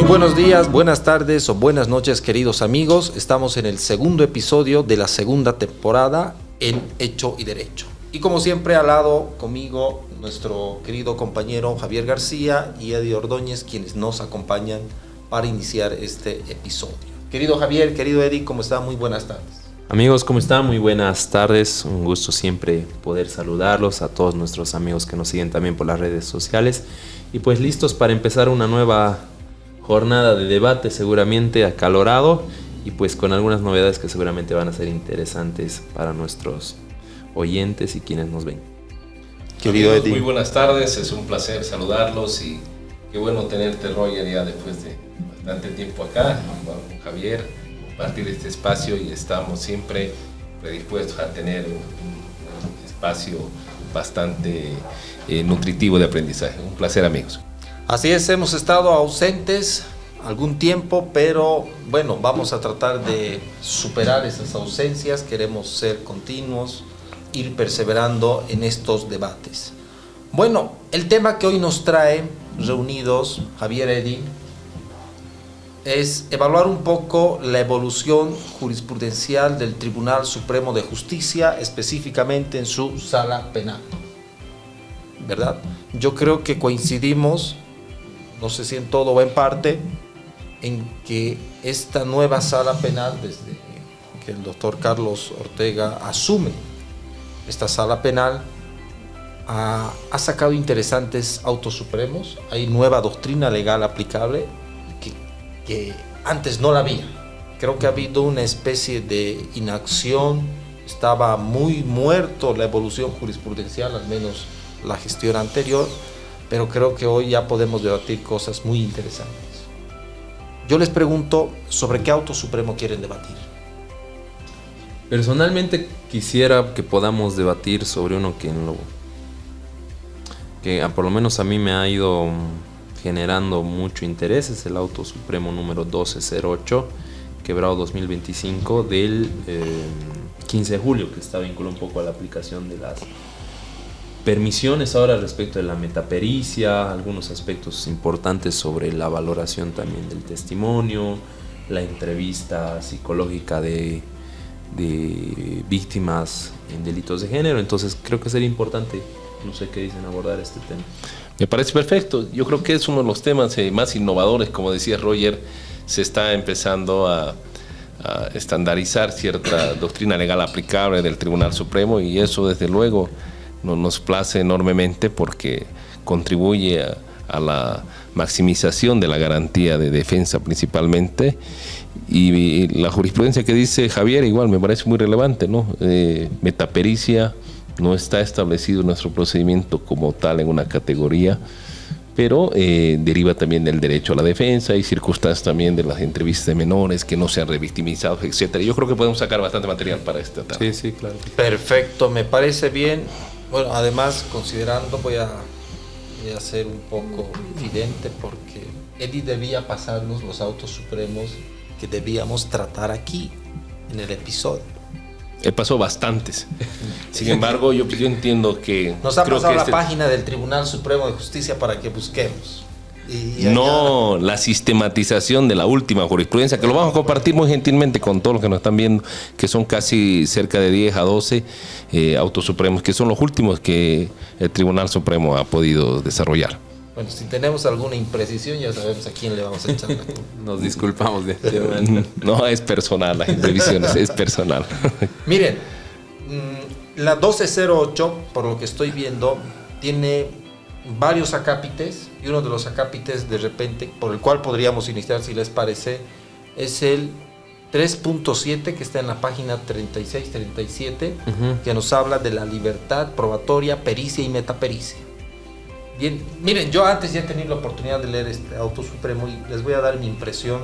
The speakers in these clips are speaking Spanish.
buenos días, buenas tardes o buenas noches, queridos amigos. Estamos en el segundo episodio de la segunda temporada en Hecho y Derecho. Y como siempre, al lado conmigo, nuestro querido compañero Javier García y Eddie Ordóñez, quienes nos acompañan para iniciar este episodio. Querido Javier, querido Eddie, ¿cómo están? Muy buenas tardes. Amigos, ¿cómo están? Muy buenas tardes. Un gusto siempre poder saludarlos, a todos nuestros amigos que nos siguen también por las redes sociales. Y pues listos para empezar una nueva jornada de debate, seguramente acalorado, y pues con algunas novedades que seguramente van a ser interesantes para nuestros oyentes y quienes nos ven. Querido Eddie, muy buenas tardes, es un placer saludarlos y qué bueno tenerte, Roger, ya después de bastante tiempo acá, con Javier, compartir este espacio, y estamos siempre predispuestos a tener un espacio bastante nutritivo de aprendizaje. Un placer, amigos. Así es, hemos estado ausentes algún tiempo, pero bueno, vamos a tratar de superar esas ausencias. Queremos ser continuos, ir perseverando en estos debates. Bueno, el tema que hoy nos trae reunidos Javier, Eddy, es evaluar un poco la evolución jurisprudencial del Tribunal Supremo de Justicia, específicamente en su sala penal, ¿verdad? Yo creo que coincidimos, no sé si en todo o en parte, en que esta nueva sala penal, desde que el doctor Carlos Ortega asume esta sala penal, ha sacado interesantes autos supremos. Hay nueva doctrina legal aplicable que antes no la había. Creo que ha habido una especie de inacción, estaba muy muerto la evolución jurisprudencial, al menos la gestión anterior, pero creo que hoy ya podemos debatir cosas muy interesantes. Yo les pregunto, ¿sobre qué auto supremo quieren debatir? Personalmente quisiera que podamos debatir sobre uno que por lo menos a mí me ha ido generando mucho interés, es el auto supremo número 1208, quebrado 2025, del 15 de julio, que está vinculado un poco a la aplicación de las permisiones ahora respecto de la metapericia, algunos aspectos importantes sobre la valoración también del testimonio, la entrevista psicológica de víctimas en delitos de género. Entonces creo que sería importante, no sé qué dicen, abordar este tema. Me parece perfecto. Yo creo que es uno de los temas más innovadores, como decía Roger. Se está empezando a estandarizar cierta doctrina legal aplicable del Tribunal Supremo, y eso desde luego nos place enormemente porque contribuye a la maximización de la garantía de defensa principalmente. Y la jurisprudencia que dice Javier igual me parece muy relevante, ¿no? Metapericia no está establecido en nuestro procedimiento como tal en una categoría, pero deriva también del derecho a la defensa y circunstancias también de las entrevistas de menores que no sean revictimizados, etcétera. Yo creo que podemos sacar bastante material para esta tarde. Sí, claro. Perfecto, me parece bien. Bueno, además, considerando, voy a ser un poco vidente, porque Eddie debía pasarnos los autos supremos que debíamos tratar aquí en el episodio. Él pasó bastantes. Sin embargo, yo entiendo que nos ha pasado la página del Tribunal Supremo de Justicia para que busquemos. No, la sistematización de la última jurisprudencia, que lo vamos a compartir muy gentilmente con todos los que nos están viendo, que son casi cerca de 10 a 12 autos supremos, que son los últimos que el Tribunal Supremo ha podido desarrollar. Bueno, si tenemos alguna imprecisión, ya sabemos a quién le vamos a echar la culpa. Nos disculpamos de No, es personal, las imprevisiones, es personal. Miren, la 1208, por lo que estoy viendo, tiene varios acápites, y uno de los acápites de repente por el cual podríamos iniciar, si les parece, es el 3.7, que está en la página 36-37, que nos habla de la libertad probatoria, pericia y metapericia. Bien, miren, yo antes ya he tenido la oportunidad de leer este auto supremo y les voy a dar mi impresión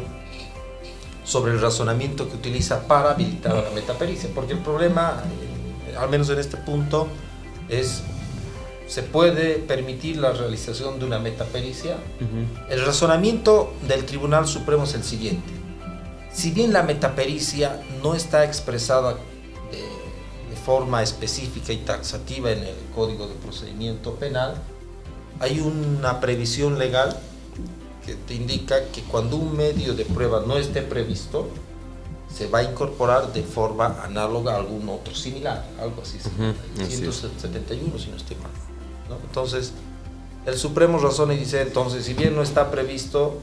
sobre el razonamiento que utiliza para habilitar la metapericia, porque el problema, al menos en este punto, es: ¿se puede permitir la realización de una metapericia? El razonamiento del Tribunal Supremo es el siguiente: si bien la metapericia no está expresada de forma específica y taxativa en el Código de Procedimiento Penal, hay una previsión legal que te indica que cuando un medio de prueba no esté previsto, se va a incorporar de forma análoga a algún otro similar, algo así, 171 si no estoy mal, ¿no? Entonces, el Supremo razona y dice, entonces, si bien no está previsto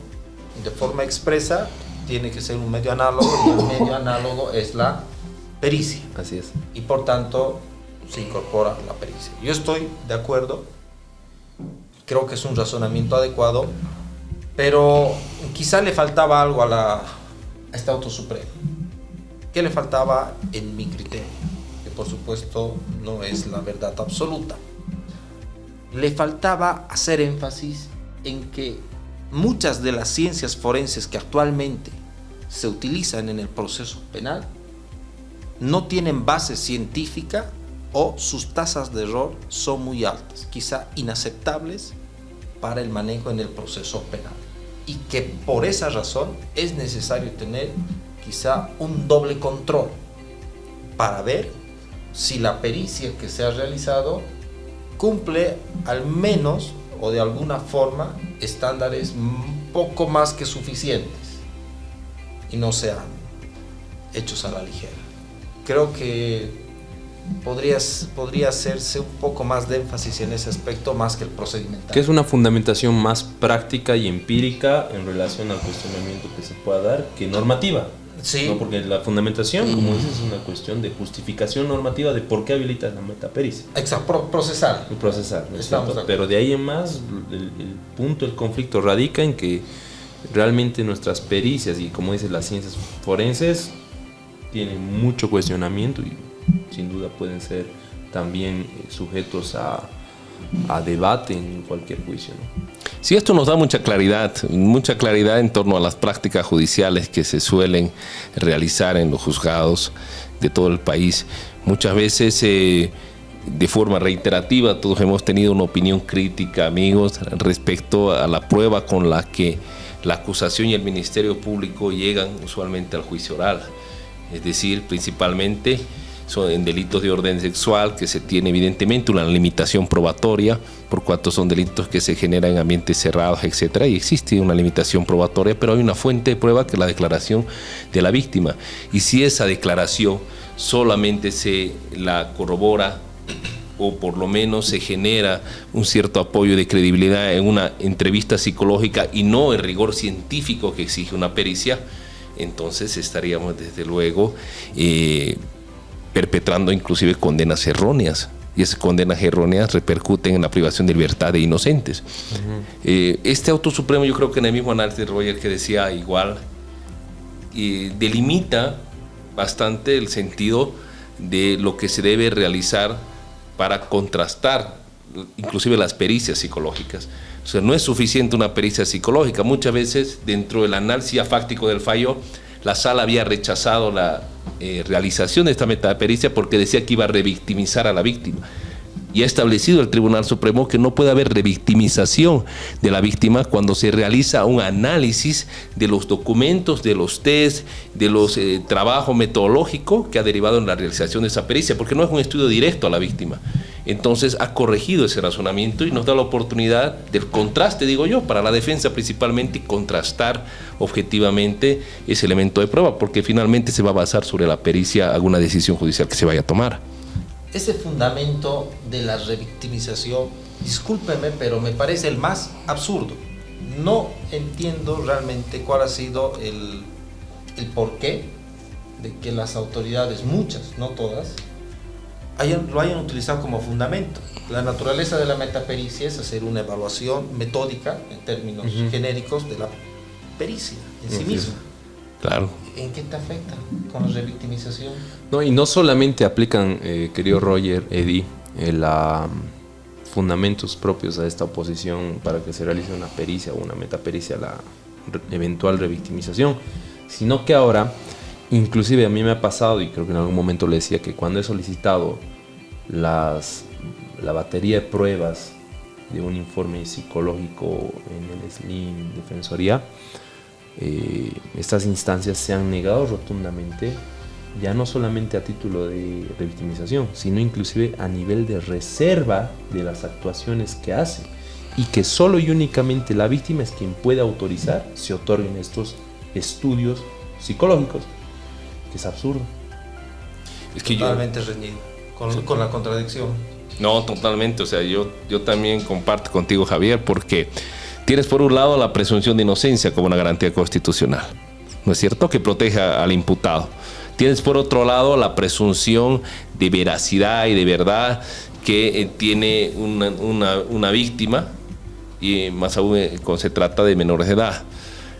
de forma expresa, tiene que ser un medio análogo, y el medio análogo es la pericia. Así es. Y por tanto, se incorpora la pericia. Yo estoy de acuerdo, creo que es un razonamiento adecuado, pero quizá le faltaba algo a este auto supremo. ¿Qué le faltaba en mi criterio? Que por supuesto no es la verdad absoluta. Le faltaba hacer énfasis en que muchas de las ciencias forenses que actualmente se utilizan en el proceso penal no tienen base científica o sus tasas de error son muy altas, quizá inaceptables para el manejo en el proceso penal. Y que por esa razón es necesario tener quizá un doble control para ver si la pericia que se ha realizado cumple al menos o de alguna forma estándares un poco más que suficientes y no sean hechos a la ligera. Creo que podría hacerse un poco más de énfasis en ese aspecto más que el procedimental. Que es una fundamentación más práctica y empírica en relación al cuestionamiento que se pueda dar que normativa. Sí. ¿No? Porque la fundamentación, como dices, es una cuestión de justificación normativa de por qué habilitas la metapericia. Exacto, procesal. Procesar, ¿no es cierto? Pero de ahí en más, el punto del conflicto radica en que realmente nuestras pericias y, como dices, las ciencias forenses tienen mucho cuestionamiento y sin duda pueden ser también sujetos a debate en cualquier juicio, ¿no? Sí, esto nos da mucha claridad en torno a las prácticas judiciales que se suelen realizar en los juzgados de todo el país. Muchas veces, de forma reiterativa, todos hemos tenido una opinión crítica, amigos, respecto a la prueba con la que la acusación y el Ministerio Público llegan usualmente al juicio oral. Es decir, principalmente son en delitos de orden sexual, que se tiene evidentemente una limitación probatoria, por cuanto son delitos que se generan en ambientes cerrados, etcétera, y existe una limitación probatoria, pero hay una fuente de prueba que es la declaración de la víctima. Y si esa declaración solamente se la corrobora o por lo menos se genera un cierto apoyo de credibilidad en una entrevista psicológica y no el rigor científico que exige una pericia, entonces estaríamos desde luego perpetrando inclusive condenas erróneas, y esas condenas erróneas repercuten en la privación de libertad de inocentes. Este auto supremo, yo creo que en el mismo análisis de Roger que decía igual, delimita bastante el sentido de lo que se debe realizar para contrastar inclusive las pericias psicológicas. O sea, no es suficiente una pericia psicológica. Muchas veces dentro del análisis fáctico del fallo, la sala había rechazado la realización de esta metapericia porque decía que iba a revictimizar a la víctima. Y ha establecido el Tribunal Supremo que no puede haber revictimización de la víctima cuando se realiza un análisis de los documentos, de los test, de los trabajos metodológicos que ha derivado en la realización de esa pericia, porque no es un estudio directo a la víctima. Entonces ha corregido ese razonamiento y nos da la oportunidad del contraste, digo yo, para la defensa principalmente, y contrastar objetivamente ese elemento de prueba, porque finalmente se va a basar sobre la pericia alguna decisión judicial que se vaya a tomar. Ese fundamento de la revictimización, discúlpeme, pero me parece el más absurdo. No entiendo realmente cuál ha sido el porqué de que las autoridades, muchas, no todas, lo hayan utilizado como fundamento. La naturaleza de la metapericia es hacer una evaluación metódica, en términos genéricos, de la pericia en sí misma. Claro. ¿En qué te afecta con la revictimización? No, y no solamente aplican, querido Roger, Eddie, fundamentos propios a esta oposición para que se realice una pericia o una metapericia a la eventual revictimización, sino que ahora, inclusive a mí me ha pasado, y creo que en algún momento le decía, que cuando he solicitado la batería de pruebas de un informe psicológico en el SLIM Defensoría, estas instancias se han negado rotundamente, ya no solamente a título de revictimización, sino inclusive a nivel de reserva de las actuaciones que hace. y que solo y únicamente la víctima es quien puede autorizar se otorguen estos estudios psicológicos, que es absurdo. Es que totalmente reñido con la contradicción. No, totalmente. O sea, yo también comparto contigo, Javier, porque tienes por un lado la presunción de inocencia como una garantía constitucional, ¿no es cierto?, que protege al imputado. Tienes por otro lado la presunción de veracidad y de verdad que tiene una víctima, y más aún cuando se trata de menores de edad.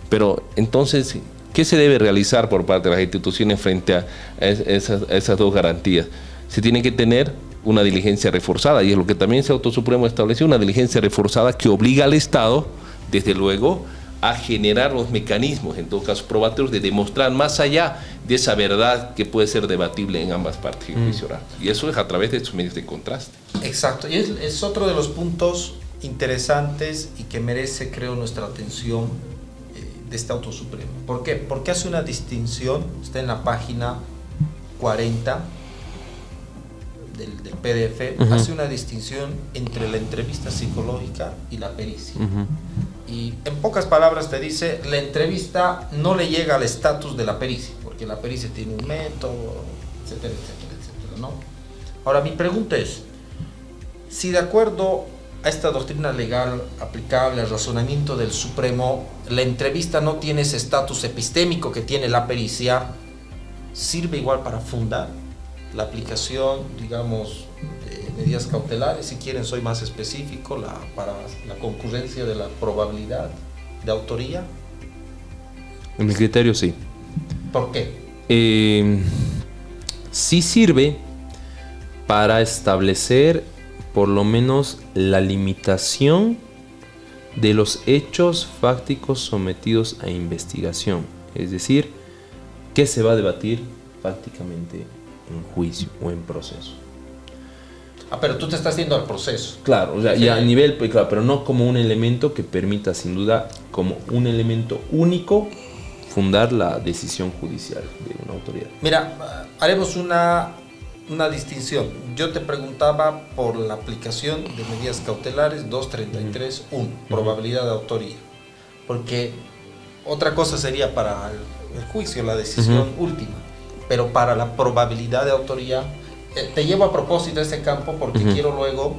Pero entonces, ¿qué se debe realizar por parte de las instituciones frente a esas dos garantías? Se tiene que tener una diligencia reforzada, y es lo que también el Auto Supremo estableció, una diligencia reforzada que obliga al Estado, desde luego, a generar los mecanismos, en todo caso probatorios, de demostrar más allá de esa verdad que puede ser debatible en ambas partes del juicio oral. Y eso es a través de estos medios de contraste. Exacto, y es otro de los puntos interesantes y que merece, creo, nuestra atención de este Auto Supremo. ¿Por qué? Porque hace una distinción, está en la página 40 del PDF, hace una distinción entre la entrevista psicológica y la pericia. Y en pocas palabras te dice, la entrevista no le llega al estatus de la pericia, porque la pericia tiene un método, etcétera, etcétera, etcétera, ¿no? Ahora, mi pregunta es, si de acuerdo a esta doctrina legal aplicable al razonamiento del Supremo, la entrevista no tiene ese estatus epistémico que tiene la pericia, ¿sirve igual para fundar la aplicación, digamos, de medidas cautelares? Si quieren, soy más específico, para la concurrencia de la probabilidad de autoría. En mi criterio, sí. ¿Por qué? Sí sirve para establecer por lo menos la limitación de los hechos fácticos sometidos a investigación. Es decir, ¿qué se va a debatir fácticamente en juicio o en proceso? Pero tú te estás yendo al proceso. Claro, o sea, Sí. y a nivel, claro, pero no como un elemento que permita, sin duda, como un elemento único, fundar la decisión judicial de una autoridad. Mira, haremos una distinción. Yo te preguntaba por la aplicación de medidas cautelares 233.1, probabilidad de autoría. Porque otra cosa sería para el juicio, la decisión última. Pero para la probabilidad de autoría, te llevo a propósito a ese campo porque quiero luego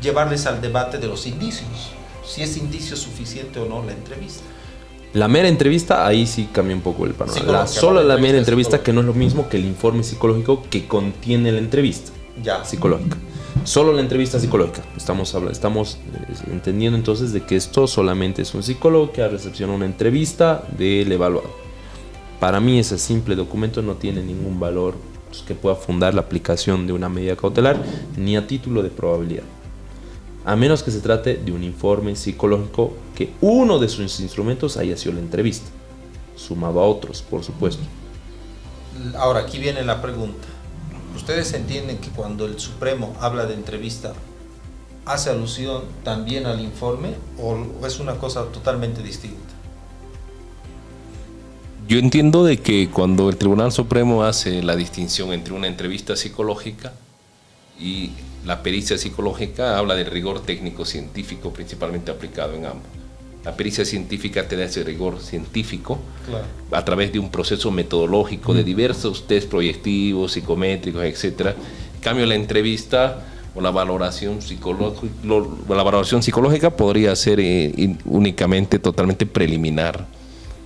llevarles al debate de los indicios. Si es indicio suficiente o no la entrevista. La mera entrevista, ahí sí cambia un poco el panorama. Psicológica, Solo la entrevista mera entrevista, psicológica, que no es lo mismo que el informe psicológico que contiene la entrevista Ya. psicológica. Solo la entrevista psicológica. Estamos entendiendo entonces de que esto solamente es un psicólogo que recepciona una entrevista del evaluado. Para mí ese simple documento no tiene ningún valor que pueda fundar la aplicación de una medida cautelar ni a título de probabilidad, a menos que se trate de un informe psicológico que uno de sus instrumentos haya sido la entrevista, sumado a otros, por supuesto. Ahora, aquí viene la pregunta. ¿Ustedes entienden que cuando el Supremo habla de entrevista hace alusión también al informe o es una cosa totalmente distinta? Yo entiendo de que cuando el Tribunal Supremo hace la distinción entre una entrevista psicológica y la pericia psicológica, habla del rigor técnico-científico principalmente aplicado en ambos. La pericia científica te da ese rigor científico, Claro. a través de un proceso metodológico de diversos test proyectivos, psicométricos, etc. En cambio, la entrevista o la valoración psicológica podría ser únicamente totalmente preliminar,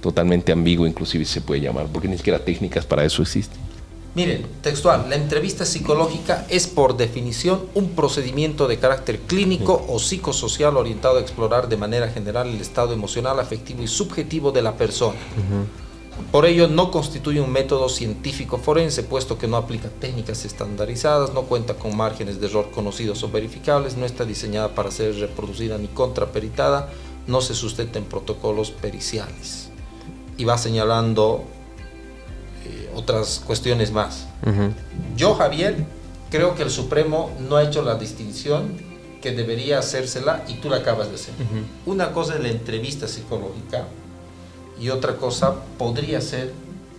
totalmente ambiguo, inclusive se puede llamar, porque ni siquiera técnicas para eso existen. Miren, textual, la entrevista psicológica es por definición un procedimiento de carácter clínico o psicosocial orientado a explorar de manera general el estado emocional, afectivo y subjetivo de la persona. Por ello no constituye un método científico forense, puesto que no aplica técnicas estandarizadas, no cuenta con márgenes de error conocidos o verificables, no está diseñada para ser reproducida ni contraperitada, no se sustenta en protocolos periciales. Y va señalando otras cuestiones más. Yo, Javier, creo que el Supremo no ha hecho la distinción que debería hacérsela y tú la acabas de hacer. Una cosa es la entrevista psicológica y otra cosa podría ser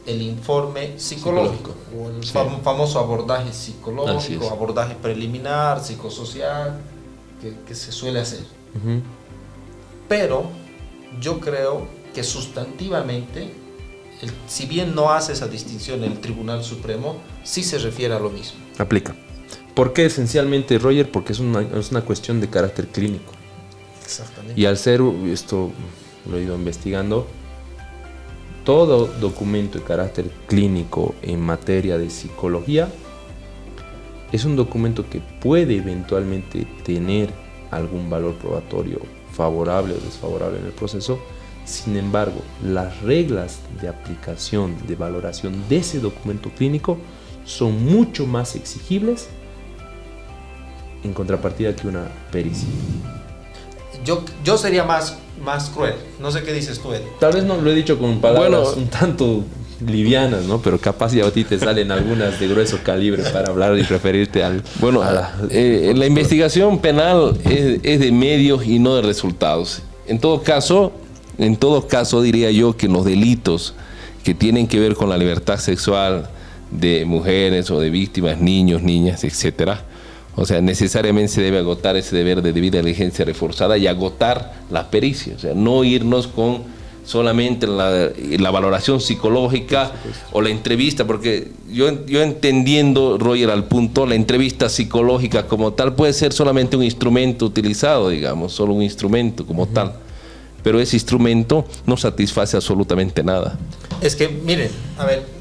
el informe psicológico o el famoso abordaje psicológico, abordaje preliminar, psicosocial, que se suele hacer. Pero yo creo que sustantivamente, si bien no hace esa distinción el Tribunal Supremo, sí se refiere a lo mismo. Aplica. ¿Por qué esencialmente, Roger? Porque es una cuestión de carácter clínico. Exactamente. Y al ser, esto lo he ido investigando, todo documento de carácter clínico en materia de psicología es un documento que puede eventualmente tener algún valor probatorio favorable o desfavorable en el proceso. Sin embargo, las reglas de aplicación, de valoración de ese documento clínico son mucho más exigibles en contrapartida que una pericia. Yo sería más cruel. No sé qué dices tú, Ed. Tal vez no lo he dicho con palabras un tanto livianas, ¿no? Pero capaz ya a ti te salen algunas de grueso calibre para hablar y referirte al... Bueno, la investigación penal es de medios y no de resultados. En todo caso diría yo que los delitos que tienen que ver con la libertad sexual de mujeres o de víctimas, niños, niñas, etcétera, o sea, necesariamente se debe agotar ese deber de debida diligencia reforzada y agotar la pericia. O sea, no irnos con solamente la valoración psicológica o la entrevista, porque yo entendiendo, Roger, al punto, la entrevista psicológica como tal puede ser solamente un instrumento utilizado, digamos, solo un instrumento como tal. Pero ese instrumento no satisface absolutamente nada. Es que, miren, a ver,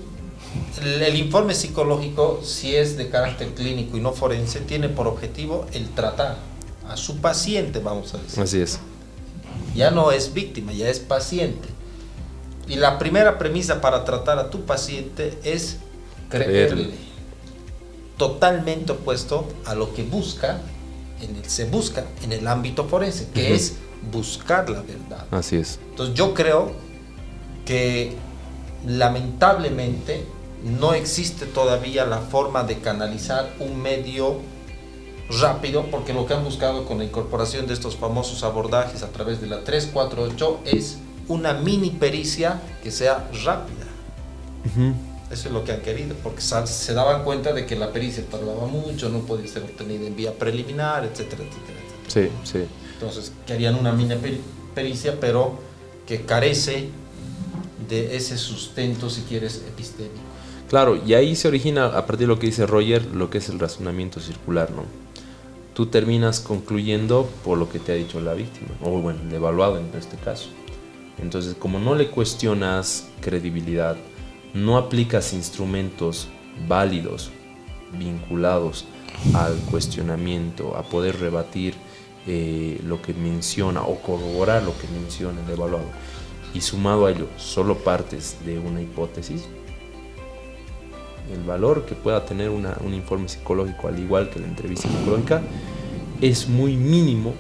el informe psicológico, si es de carácter clínico y no forense, tiene por objetivo el tratar a su paciente, vamos a decir. Así es. Ya no es víctima, ya es paciente. Y la primera premisa para tratar a tu paciente es creerle. Totalmente opuesto a lo que se busca en el ámbito forense, que es buscar la verdad. Así es. Entonces yo creo que lamentablemente no existe todavía la forma de canalizar un medio rápido, porque lo que han buscado con la incorporación de estos famosos abordajes a través de la 348 es una mini pericia que sea rápida. Eso es lo que han querido, porque se daban cuenta de que la pericia tardaba mucho, no podía ser obtenida en vía preliminar, etcétera, etcétera, etcétera. Sí, sí. Entonces querían una mini pericia, pero que carece de ese sustento, si quieres, epistémico. Claro, y ahí se origina, a partir de lo que dice Roger, lo que es el razonamiento circular, ¿no? Tú terminas concluyendo por lo que te ha dicho la víctima, o bueno, el evaluado en este caso. Entonces, como no le cuestionas credibilidad, no aplicas instrumentos válidos, vinculados al cuestionamiento, a poder rebatir lo que menciona o corroborar lo que menciona el evaluado, y sumado a ello, solo partes de una hipótesis, el valor que pueda tener un informe psicológico, al igual que la entrevista psicológica, es muy mínimo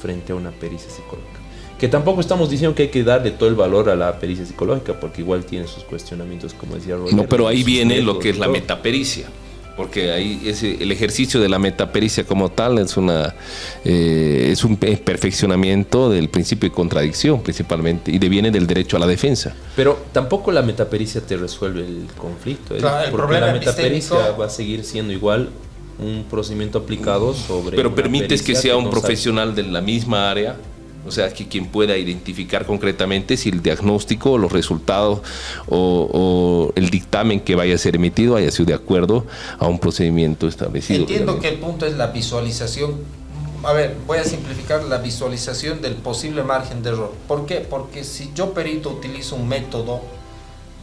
frente a una pericia psicológica. Que tampoco estamos diciendo que hay que darle todo el valor a la pericia psicológica, porque igual tiene sus cuestionamientos, como decía Roger. No, pero ahí viene lo que es la metapericia, porque ahí el ejercicio de la metapericia como tal es un perfeccionamiento del principio de contradicción principalmente, y deviene del derecho a la defensa. Pero tampoco la metapericia te resuelve el conflicto, claro, porque la metapericia va a seguir siendo igual un procedimiento aplicado sobre... Pero permites que sea un profesional de la misma área, o sea, que quien pueda identificar concretamente si el diagnóstico, los resultados o el dictamen que vaya a ser emitido haya sido de acuerdo a un procedimiento establecido. Entiendo que el punto es la visualización. A ver, voy a simplificar: la visualización del posible margen de error. ¿Por qué? Porque si yo, perito, utilizo un método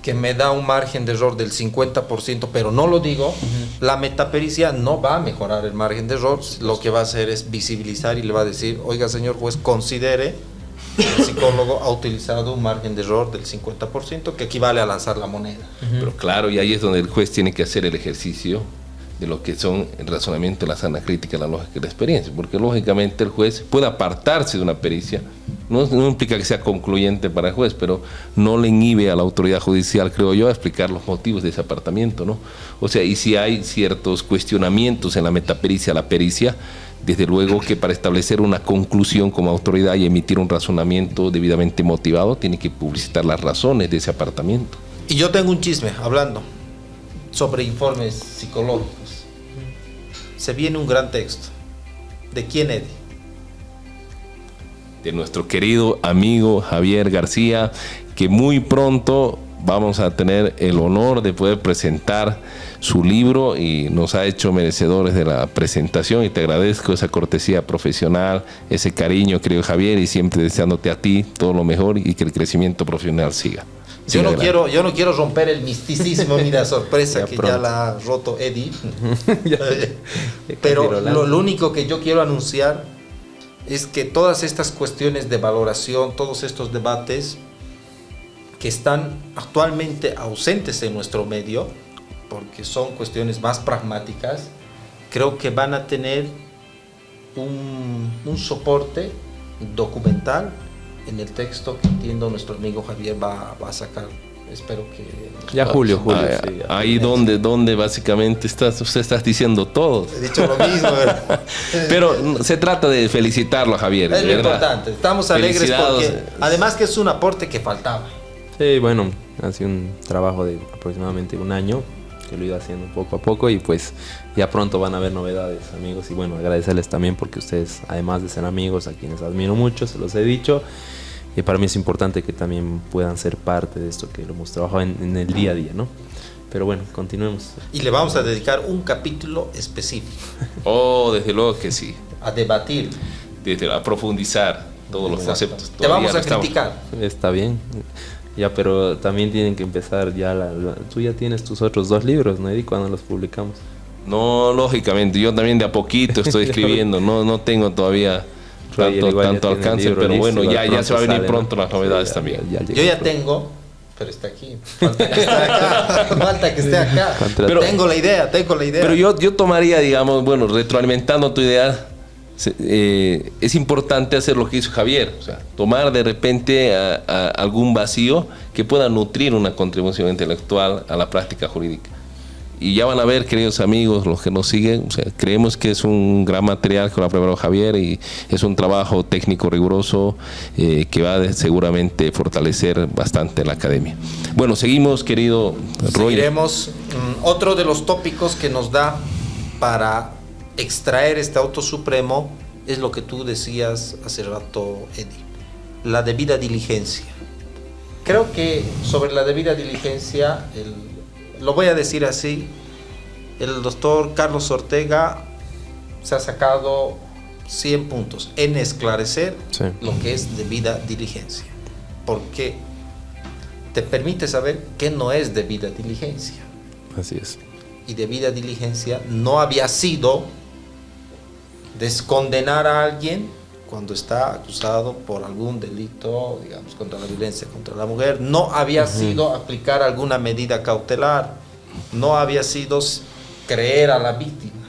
que me da un margen de error del 50%, pero no lo digo, la metapericia no va a mejorar el margen de error. Lo que va a hacer es visibilizar y le va a decir: oiga, señor juez, considere, el psicólogo ha utilizado un margen de error del 50%, que equivale a lanzar la moneda. Pero claro, y ahí es donde el juez tiene que hacer el ejercicio de lo que son el razonamiento, la sana crítica, la lógica y la experiencia, porque lógicamente el juez puede apartarse de una pericia. No implica que sea concluyente para el juez, pero no le inhibe a la autoridad judicial, creo yo, a explicar los motivos de ese apartamiento, ¿no? O sea, y si hay ciertos cuestionamientos en la metapericia, la pericia, desde luego que para establecer una conclusión como autoridad y emitir un razonamiento debidamente motivado, tiene que publicitar las razones de ese apartamiento. Y yo tengo un chisme hablando sobre informes psicológicos. Se viene un gran texto. ¿De quién, Eddie? de nuestro querido amigo Javier García, que muy pronto vamos a tener el honor de poder presentar su libro y nos ha hecho merecedores de la presentación, y te agradezco esa cortesía profesional, ese cariño, querido Javier, y siempre deseándote a ti todo lo mejor y que el crecimiento profesional siga. Yo no quiero romper el misticismo ni la sorpresa que ya la ha roto Eddie. Pero lo único que yo quiero anunciar es que todas estas cuestiones de valoración, todos estos debates que están actualmente ausentes en nuestro medio, porque son cuestiones más pragmáticas, creo que van a tener un soporte documental en el texto que entiendo nuestro amigo Javier va a sacar. Espero que... Ya Julio. Sí, ahí donde básicamente usted está diciendo todo. He dicho lo mismo, ¿verdad? Pero se trata de felicitarlo, Javier. Es lo importante. Estamos alegres porque además que es un aporte que faltaba. Sí, bueno, ha sido un trabajo de aproximadamente un año que lo he ido haciendo poco a poco, y pues ya pronto van a haber novedades, amigos. Y bueno, agradecerles también porque ustedes, además de ser amigos, a quienes admiro mucho, se los he dicho, y para mí es importante que también puedan ser parte de esto que lo hemos trabajado en el día a día, ¿no? Pero bueno, continuemos. Y le vamos a dedicar un capítulo específico. Oh, desde luego que sí. A debatir. A profundizar todos los conceptos. Te vamos a criticar. Está bien. Ya, pero también tienen que empezar ya tú ya tienes tus otros 2 libros, ¿no? ¿Y cuándo los publicamos? No, lógicamente, yo también de a poquito estoy escribiendo, no tengo todavía tanto alcance, pero bueno, ya se va a venir pronto las novedades también. Yo ya tengo, pero está aquí. Falta que esté acá. Falta que esté acá. Pero tengo la idea. Pero yo tomaría, digamos, bueno, retroalimentando tu idea, es importante hacer lo que hizo Javier, o sea, tomar de repente a algún vacío que pueda nutrir una contribución intelectual a la práctica jurídica. Y ya van a ver, queridos amigos, los que nos siguen, o sea, creemos que es un gran material que lo ha preparado Javier, y es un trabajo técnico riguroso que va a seguramente fortalecer bastante la academia. Bueno, seguimos, querido Roy. Seguiremos. Otro de los tópicos que nos da para extraer este auto supremo es lo que tú decías hace rato, Eddie, la debida diligencia. Creo que sobre la debida diligencia, lo voy a decir así, el doctor Carlos Ortega se ha sacado 100 puntos en esclarecer lo que es debida diligencia, porque te permite saber qué no es debida diligencia. Así es. Y debida diligencia no había sido descondenar a alguien cuando está acusado por algún delito, digamos, contra la violencia contra la mujer. No había sido aplicar alguna medida cautelar, no había sido creer a la víctima.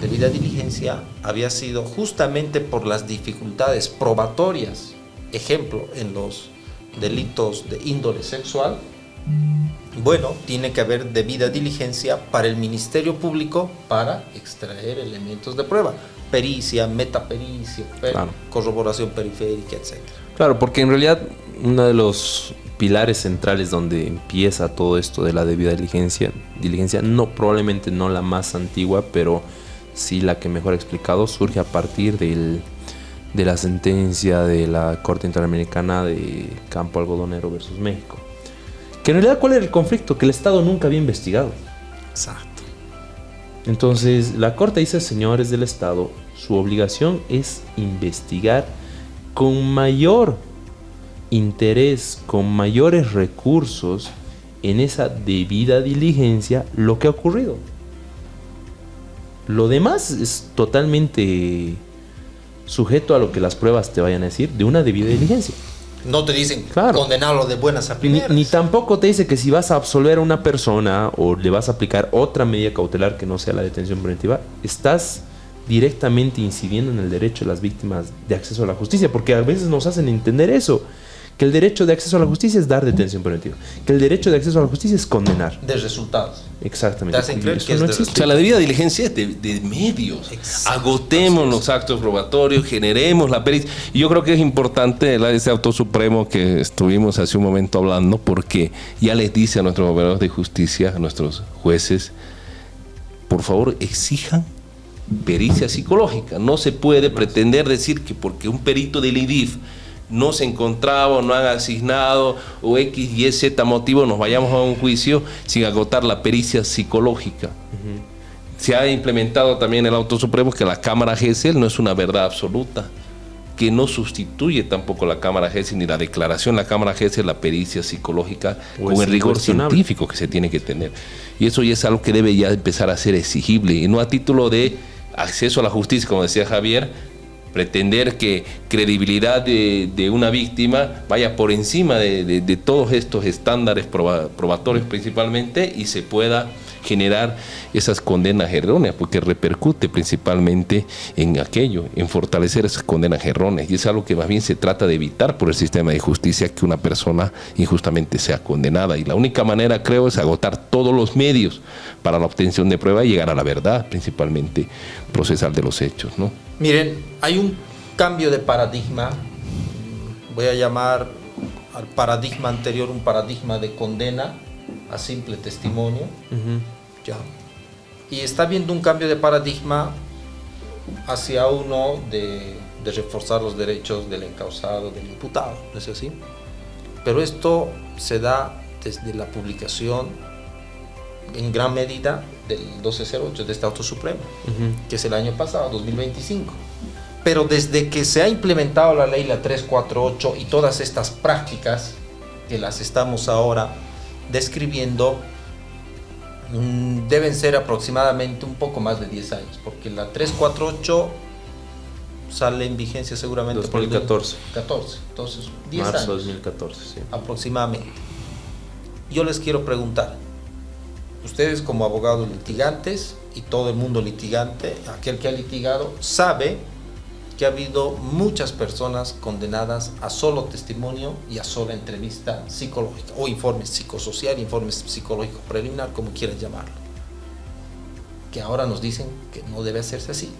Debida diligencia había sido justamente por las dificultades probatorias, ejemplo, en los delitos de índole sexual. Bueno, tiene que haber debida diligencia para el Ministerio Público para extraer elementos de prueba, pericia, metapericia, corroboración periférica, etc. Claro, porque en realidad uno de los pilares centrales donde empieza todo esto de la debida diligencia, no, probablemente no la más antigua, pero sí la que mejor explicado, surge a partir de la sentencia de la Corte Interamericana de Campo Algodonero versus México. Que en realidad, ¿cuál era el conflicto? Que el Estado nunca había investigado. Exacto. Entonces, la Corte dice, señores del Estado, su obligación es investigar con mayor interés, con mayores recursos, en esa debida diligencia, lo que ha ocurrido. Lo demás es totalmente sujeto a lo que las pruebas te vayan a decir de una debida diligencia. No te dicen condenarlo de buenas a primeras. Ni tampoco te dice que si vas a absolver a una persona o le vas a aplicar otra medida cautelar que no sea la detención preventiva, estás directamente incidiendo en el derecho de las víctimas de acceso a la justicia, porque a veces nos hacen entender eso, que el derecho de acceso a la justicia es dar detención preventiva, que el derecho de acceso a la justicia es condenar. De resultados. Exactamente. Te hacen creer que no existe. O sea, la debida diligencia es de medios. Exacto. Agotemos los actos probatorios, generemos la pericia. Y yo creo que es importante ese auto supremo que estuvimos hace un momento hablando, porque ya les dice a nuestros gobernadores de justicia, a nuestros jueces, por favor, exijan pericia psicológica. No se puede pretender decir que porque un perito del IDIF no se encontraba o no han asignado o X, Y, Z motivo nos vayamos a un juicio sin agotar la pericia psicológica. Se ha implementado también en el auto supremo que la cámara GESEL no es una verdad absoluta, que no sustituye tampoco la cámara GESEL ni la declaración. La cámara GESEL, la pericia psicológica con el rigor científico que se tiene que tener. Y eso ya es algo que debe ya empezar a ser exigible y no a título de acceso a la justicia, como decía Javier, pretender que credibilidad de una víctima vaya por encima de todos estos estándares probatorios principalmente y se pueda generar esas condenas erróneas, porque repercute principalmente en aquello, en fortalecer esas condenas erróneas, y es algo que más bien se trata de evitar por el sistema de justicia, que una persona injustamente sea condenada, y la única manera, creo, es agotar todos los medios para la obtención de prueba y llegar a la verdad, principalmente procesal de los hechos, ¿no? Miren, hay un cambio de paradigma, voy a llamar al paradigma anterior un paradigma de condena a simple testimonio. Ya. Y está habiendo un cambio de paradigma hacia uno de reforzar los derechos del encausado, del imputado, ¿no es así? Pero esto se da desde la publicación en gran medida del 1208 de este auto supremo, que es el año pasado, 2025. Pero desde que se ha implementado la ley, la 348, y todas estas prácticas que las estamos ahora describiendo, deben ser aproximadamente un poco más de 10 años, porque la 348 sale en vigencia seguramente 2014. Por el 14, entonces 10 Marzo años 2014, sí. aproximadamente. Yo les quiero preguntar, ustedes como abogados litigantes y todo el mundo litigante, aquel que ha litigado, sabe que ha habido muchas personas condenadas a solo testimonio y a sola entrevista psicológica, o informe psicosocial, informe psicológico preliminar, como quieran llamarlo, que ahora nos dicen que no debe hacerse así.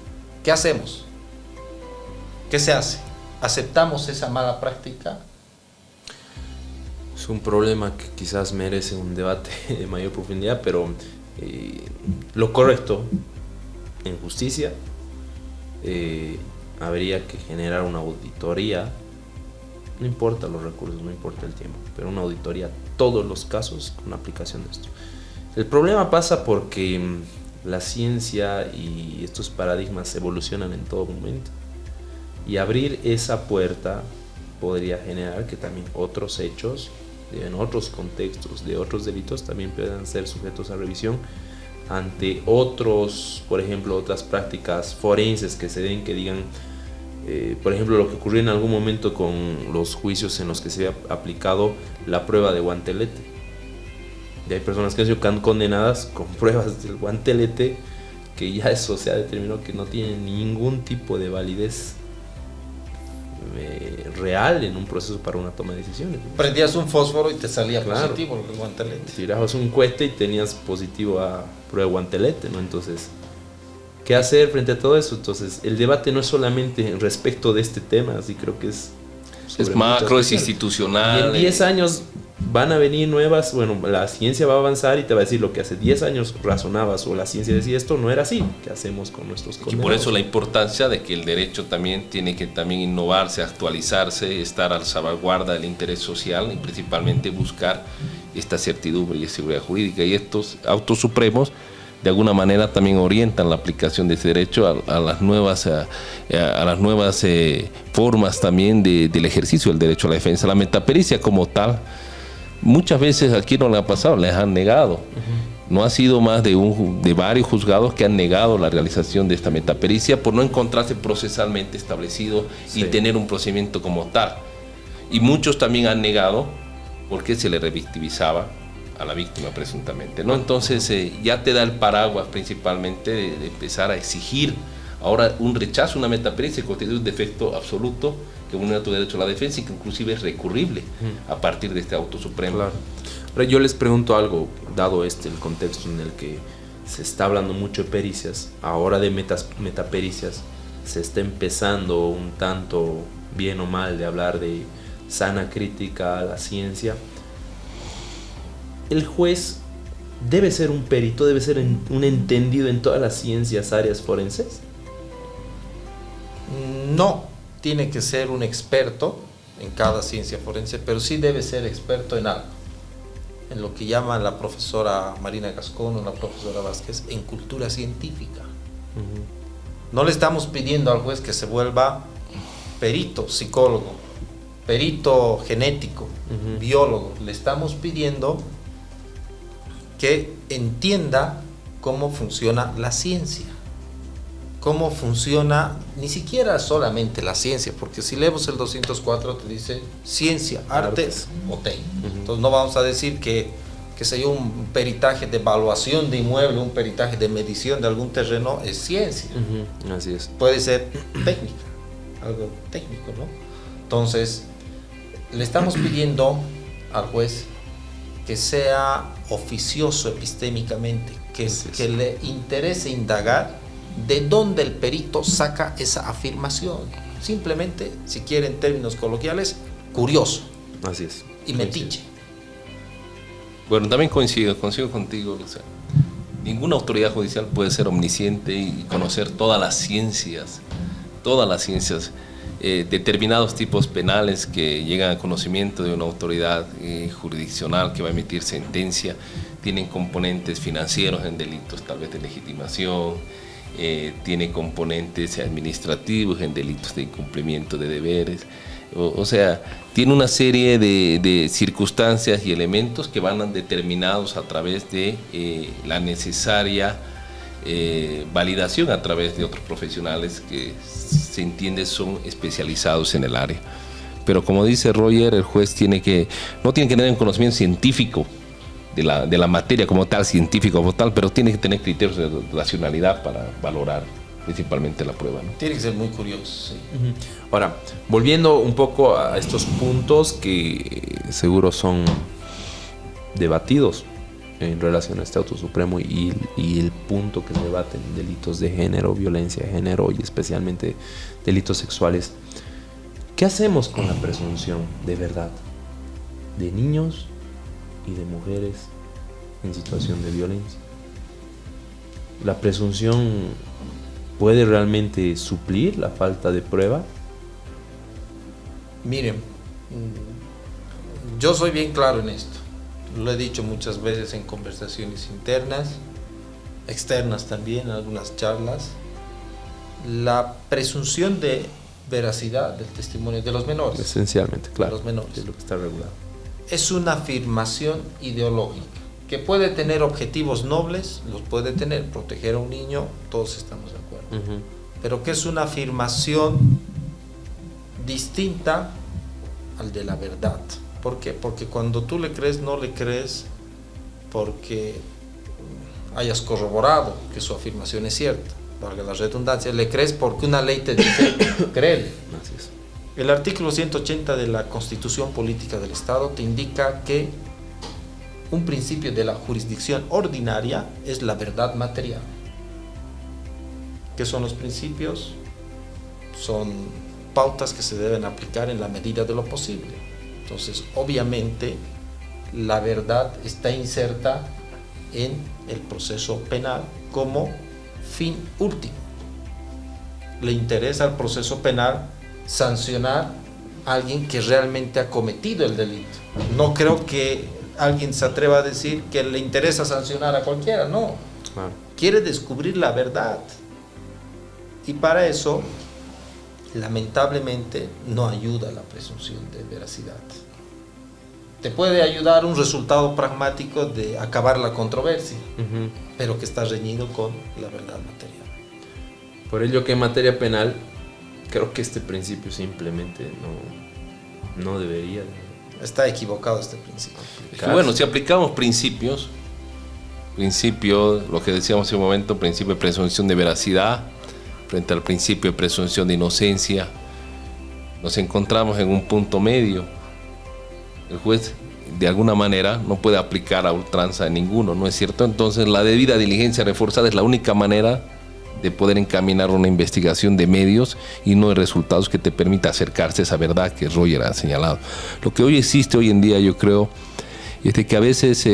¿Qué hacemos? ¿Qué se hace? ¿Aceptamos esa mala práctica? Es un problema que quizás merece un debate de mayor profundidad, pero lo correcto en justicia habría que generar una auditoría, no importa los recursos, no importa el tiempo, pero una auditoría a todos los casos con aplicación de esto. El problema pasa porque la ciencia y estos paradigmas evolucionan en todo momento, y abrir esa puerta podría generar que también otros hechos, en otros contextos, de otros delitos, también puedan ser sujetos a revisión ante otros, por ejemplo, otras prácticas forenses que se den, que digan, por ejemplo, lo que ocurrió en algún momento con los juicios en los que se había aplicado la prueba de guantelete. Y hay personas que han sido condenadas con pruebas del guantelete que ya eso se ha determinado que no tiene ningún tipo de validez real en un proceso para una toma de decisiones. Prendías un fósforo y te salía Claro. positivo el guantelete. Tirabas un cohete y tenías positivo a prueba de guantelete, ¿no? Entonces, ¿qué hacer frente a todo eso? Entonces, el debate no es solamente respecto de este tema, así creo que es macro, es Y institucional. en 10 años van a venir nuevas, bueno, la ciencia va a avanzar y te va a decir lo que hace 10 años razonabas o la ciencia decía esto no era así. ¿Qué hacemos con nuestros Y condenados? por eso la importancia de que el derecho también tiene que también innovarse, actualizarse, estar a la salvaguarda del interés social y principalmente buscar esta certidumbre y seguridad jurídica. Y estos autos supremos de alguna manera también orientan la aplicación de ese derecho a las nuevas formas también del ejercicio del derecho a la defensa. La metapericia como tal, muchas veces aquí no le ha pasado, les han negado. No ha sido más de varios juzgados que han negado la realización de esta metapericia por no encontrarse procesalmente establecido y tener un procedimiento como tal. Y muchos también han negado porque se le revictimizaba a la víctima presuntamente, ¿no? Entonces ya te da el paraguas principalmente de empezar a exigir ahora un rechazo, una metapericia que constituye un defecto absoluto que vulnera tu derecho a la defensa y que inclusive es recurrible a partir de este auto supremo. Claro. Ahora yo les pregunto algo, dado el contexto en el que se está hablando mucho de pericias, ahora de metapericias, se está empezando un tanto bien o mal de hablar de sana crítica a la ciencia. El juez ¿Debe ser un perito, debe ser un entendido en todas las ciencias, áreas forenses? No tiene que ser un experto en cada ciencia forense, pero sí debe ser experto en algo, en lo que llama la profesora Marina Gascón o la profesora Vázquez, en cultura científica. No le estamos pidiendo al juez que se vuelva perito, psicólogo, perito genético, biólogo. Le estamos pidiendo que entienda cómo funciona la ciencia, cómo funciona ni siquiera solamente la ciencia, porque si leemos el 204 te dice ciencia, artes o técnica. Entonces no vamos a decir que sea un peritaje de evaluación de inmueble, un peritaje de medición de algún terreno es ciencia. Así es. Puede ser técnica, algo técnico, ¿no? Entonces le estamos pidiendo al juez que sea oficioso epistémicamente, que le interese indagar de dónde el perito saca esa afirmación. Simplemente, si quiere en términos coloquiales, curioso. Así es. Y metiche. Bueno, también coincido contigo, Luciano. Ninguna autoridad judicial puede ser omnisciente y conocer todas las ciencias, determinados tipos penales que llegan a conocimiento de una autoridad jurisdiccional que va a emitir sentencia, tienen componentes financieros en delitos tal vez de legitimación, tiene componentes administrativos en delitos de incumplimiento de deberes, o sea, tiene una serie de circunstancias y elementos que van determinados a través de la necesaria validación a través de otros profesionales que se entiende son especializados en el área. Pero como dice Roger, el juez no tiene que tener un conocimiento científico de la materia como tal, científico como tal, pero tiene que tener criterios de racionalidad para valorar principalmente la prueba, ¿no? Tiene que ser muy curioso, sí. Ahora, volviendo un poco a estos puntos que seguro son debatidos en relación a este auto supremo y el punto que se debate en delitos de género, violencia de género y especialmente delitos sexuales. ¿Qué hacemos con la presunción de verdad de niños y de mujeres en situación de violencia? ¿La presunción puede realmente suplir la falta de prueba? Miren, yo soy bien claro en esto. Lo he dicho muchas veces en conversaciones internas, externas también, en algunas charlas. La presunción de veracidad del testimonio de los menores. Esencialmente, claro. De los menores. Es lo que está regulado. Es una afirmación ideológica que puede tener objetivos nobles, los puede tener, proteger a un niño, todos estamos de acuerdo. Pero que es una afirmación distinta al de la verdad. ¿Por qué? Porque cuando tú le crees, no le crees porque hayas corroborado que su afirmación es cierta, valga la redundancia, le crees porque una ley te dice créele. Así es. El artículo 180 de la Constitución Política del Estado te indica que un principio de la jurisdicción ordinaria es la verdad material. ¿Qué son los principios? Son pautas que se deben aplicar en la medida de lo posible. Entonces, obviamente, la verdad está inserta en el proceso penal como fin último. Le interesa al proceso penal sancionar a alguien que realmente ha cometido el delito. No creo que alguien se atreva a decir que le interesa sancionar a cualquiera, no. Claro. Quiere descubrir la verdad. Y para eso, lamentablemente, no ayuda la presunción de veracidad. Te puede ayudar un resultado pragmático de acabar la controversia, pero que está reñido con la verdad material. Por ello que en materia penal, creo que este principio simplemente no debería. Está equivocado este principio. Bueno, si aplicamos principio, lo que decíamos hace un momento, principio de presunción de veracidad, frente al principio de presunción de inocencia, nos encontramos en un punto medio. El juez, de alguna manera, no puede aplicar a ultranza en ninguno, ¿no es cierto? Entonces, la debida diligencia reforzada es la única manera de poder encaminar una investigación de medios y no de resultados que te permita acercarse a esa verdad que Roger ha señalado. Lo que hoy existe hoy en día, yo creo, es de que a veces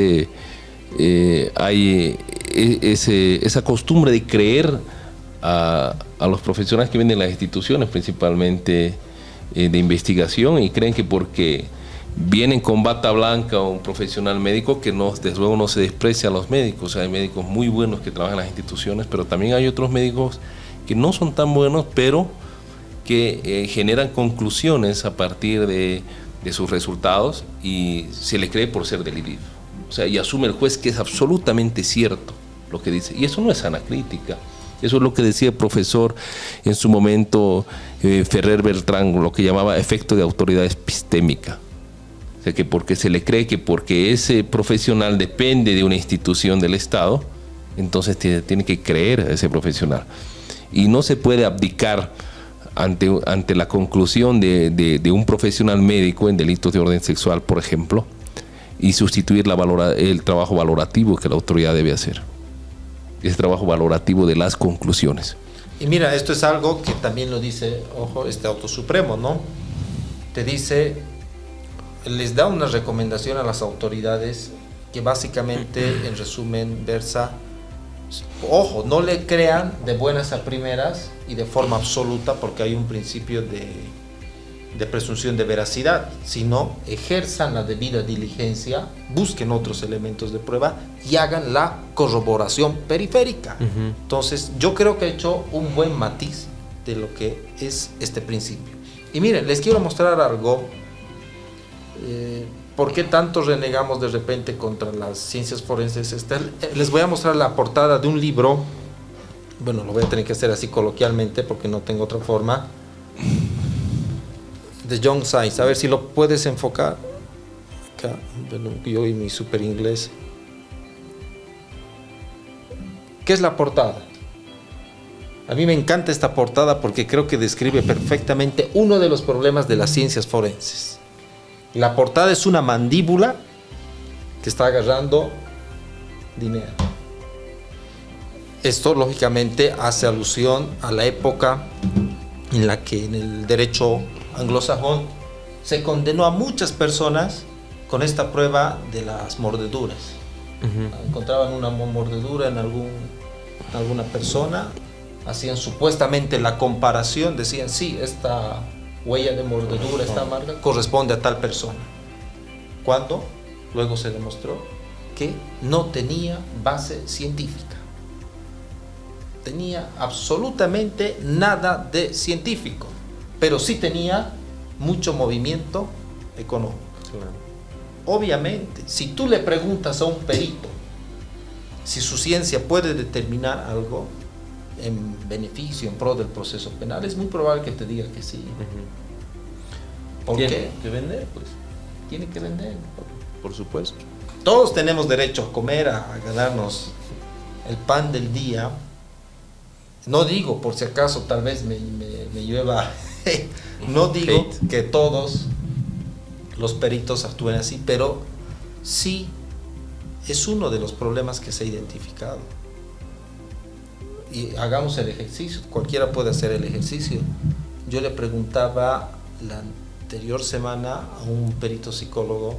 hay esa costumbre de creer a los profesionales que vienen de las instituciones, principalmente de investigación, y creen que porque vienen con bata blanca o un profesional médico, que no, desde luego no se desprecia a los médicos. Hay médicos muy buenos que trabajan en las instituciones, pero también hay otros médicos que no son tan buenos, pero que generan conclusiones a partir de sus resultados, y se le cree por ser delitivo. O sea, y asume el juez que es absolutamente cierto lo que dice. Y eso no es sana crítica. Eso es lo que decía el profesor en su momento, Ferrer Beltrán, lo que llamaba efecto de autoridad epistémica. O sea, que porque se le cree que porque ese profesional depende de una institución del Estado, entonces tiene que creer a ese profesional. Y no se puede abdicar ante la conclusión de un profesional médico en delitos de orden sexual, por ejemplo, y sustituir el trabajo valorativo que la autoridad debe hacer. Ese trabajo valorativo de las conclusiones. Y mira, esto es algo que también lo dice, ojo, este auto supremo, ¿no? Te dice, les da una recomendación a las autoridades que básicamente, en resumen, versa, ojo, no le crean de buenas a primeras y de forma absoluta, porque hay un principio de presunción de veracidad, sino ejerzan la debida diligencia, busquen otros elementos de prueba y hagan la corroboración periférica. Entonces, yo creo que he hecho un buen matiz de lo que es este principio. Y miren, les quiero mostrar algo. ¿Por qué tanto renegamos de repente contra las ciencias forenses? Les voy a mostrar la portada de un libro. Bueno, lo voy a tener que hacer así coloquialmente porque no tengo otra forma. De John Science, a ver si lo puedes enfocar acá, bueno, yo y mi super inglés. ¿Qué es la portada? A mí me encanta esta portada porque creo que describe perfectamente uno de los problemas de las ciencias forenses. La portada es una mandíbula que está agarrando dinero. Esto lógicamente hace alusión a la época en la que en el derecho anglosajón se condenó a muchas personas con esta prueba de las mordeduras. Encontraban una mordedura en alguna persona, hacían supuestamente la comparación, decían sí, esta huella de mordedura, esta marca corresponde a tal persona, cuando luego se demostró que no tenía base científica, tenía absolutamente nada de científico, pero sí tenía mucho movimiento económico. Claro. Obviamente, si tú le preguntas a un perito si su ciencia puede determinar algo en beneficio, en pro del proceso penal, es muy probable que te diga que sí. ¿Por qué? Tiene que vender, pues. Tiene que vender. Por supuesto. Todos tenemos derecho a comer, a ganarnos el pan del día. No digo, por si acaso, tal vez me llueva. No digo que todos los peritos actúen así, pero sí es uno de los problemas que se ha identificado. Y hagamos el ejercicio, cualquiera puede hacer el ejercicio. Yo le preguntaba la anterior semana a un perito psicólogo,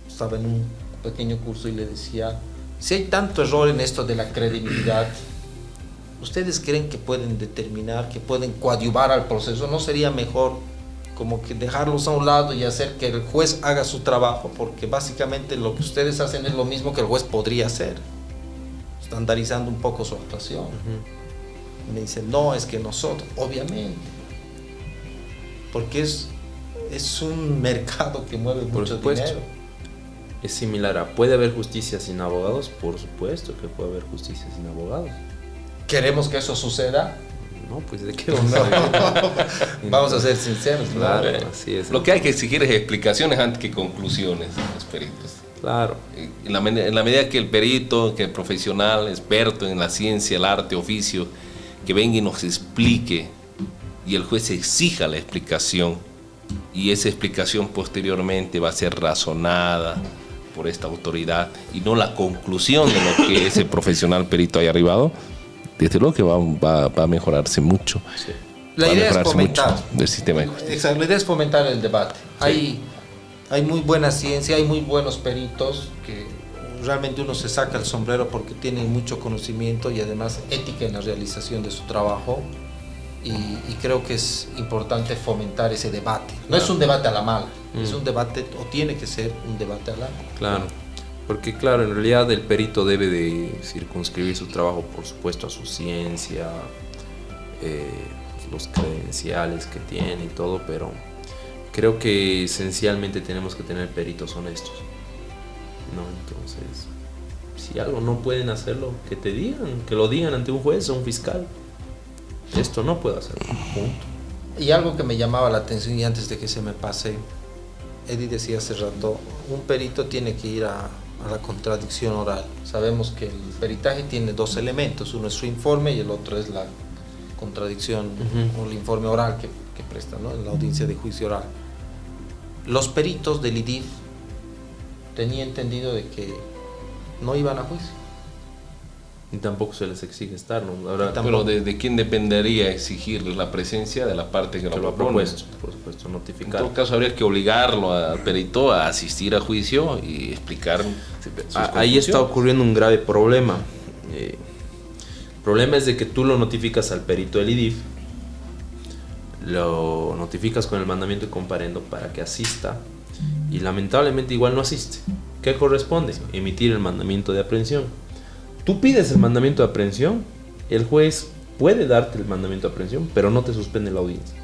estaba en un pequeño curso, y le decía, si hay tanto error en esto de la credibilidad, ¿ustedes creen que pueden determinar, que pueden coadyuvar al proceso? ¿No sería mejor como que dejarlos a un lado y hacer que el juez haga su trabajo? Porque básicamente lo que ustedes hacen es lo mismo que el juez podría hacer, estandarizando un poco su actuación. Me dicen, no, es que nosotros, obviamente, porque es un mercado que mueve mucho dinero. Es similar a, ¿puede haber justicia sin abogados? Por supuesto que puede haber justicia sin abogados. ¿Queremos que eso suceda? No, pues ¿de qué vamos a ver? Vamos a ser sinceros. Claro, así es. Lo que hay que exigir es explicaciones antes que conclusiones de los peritos. Claro. En la medida que el perito, que el profesional, experto en la ciencia, el arte, oficio, que venga y nos explique, y el juez exija la explicación, y esa explicación posteriormente va a ser razonada por esta autoridad, y no la conclusión de lo que ese profesional perito haya arribado, desde luego que va a mejorarse mucho. Sí. La idea es fomentar del sistema de justicia. Exacto, la idea es fomentar el debate. Sí. Hay muy buena ciencia, hay muy buenos peritos que realmente uno se saca el sombrero porque tiene mucho conocimiento y además ética en la realización de su trabajo. Y creo que es importante fomentar ese debate. No es un debate a la mala, es un debate, o tiene que ser un debate a la mala. Claro, porque claro, en realidad el perito debe de circunscribir su trabajo, por supuesto, a su ciencia, los credenciales que tiene y todo, pero creo que esencialmente tenemos que tener peritos honestos, ¿no? Entonces, si algo no pueden hacerlo, que te digan, que lo digan ante un juez o un fiscal. Esto no puedo hacerlo, punto. Y algo que me llamaba la atención, y antes de que se me pase, Eddie decía hace rato, un perito tiene que ir a la contradicción oral. Sabemos que el peritaje tiene dos elementos, uno es su informe y el otro es la contradicción o el informe oral que presta, ¿no?, en la audiencia de juicio oral. Los peritos del IDIF tenía entendido de que no iban a juicio. Y tampoco se les exige estar, ¿no? Ahora, pero ¿de quién dependería exigir la presencia de la parte que lo propone? Por supuesto, notificar. En todo caso, habría que obligarlo al perito a asistir a juicio y explicar sus ahí está ocurriendo un grave problema. El problema es de que tú lo notificas al perito del IDIF, lo notificas con el mandamiento de comparendo para que asista y lamentablemente igual no asiste. ¿Qué corresponde? Emitir el mandamiento de aprehensión. Tú pides el mandamiento de aprehensión, el juez puede darte el mandamiento de aprehensión, pero no te suspende la audiencia.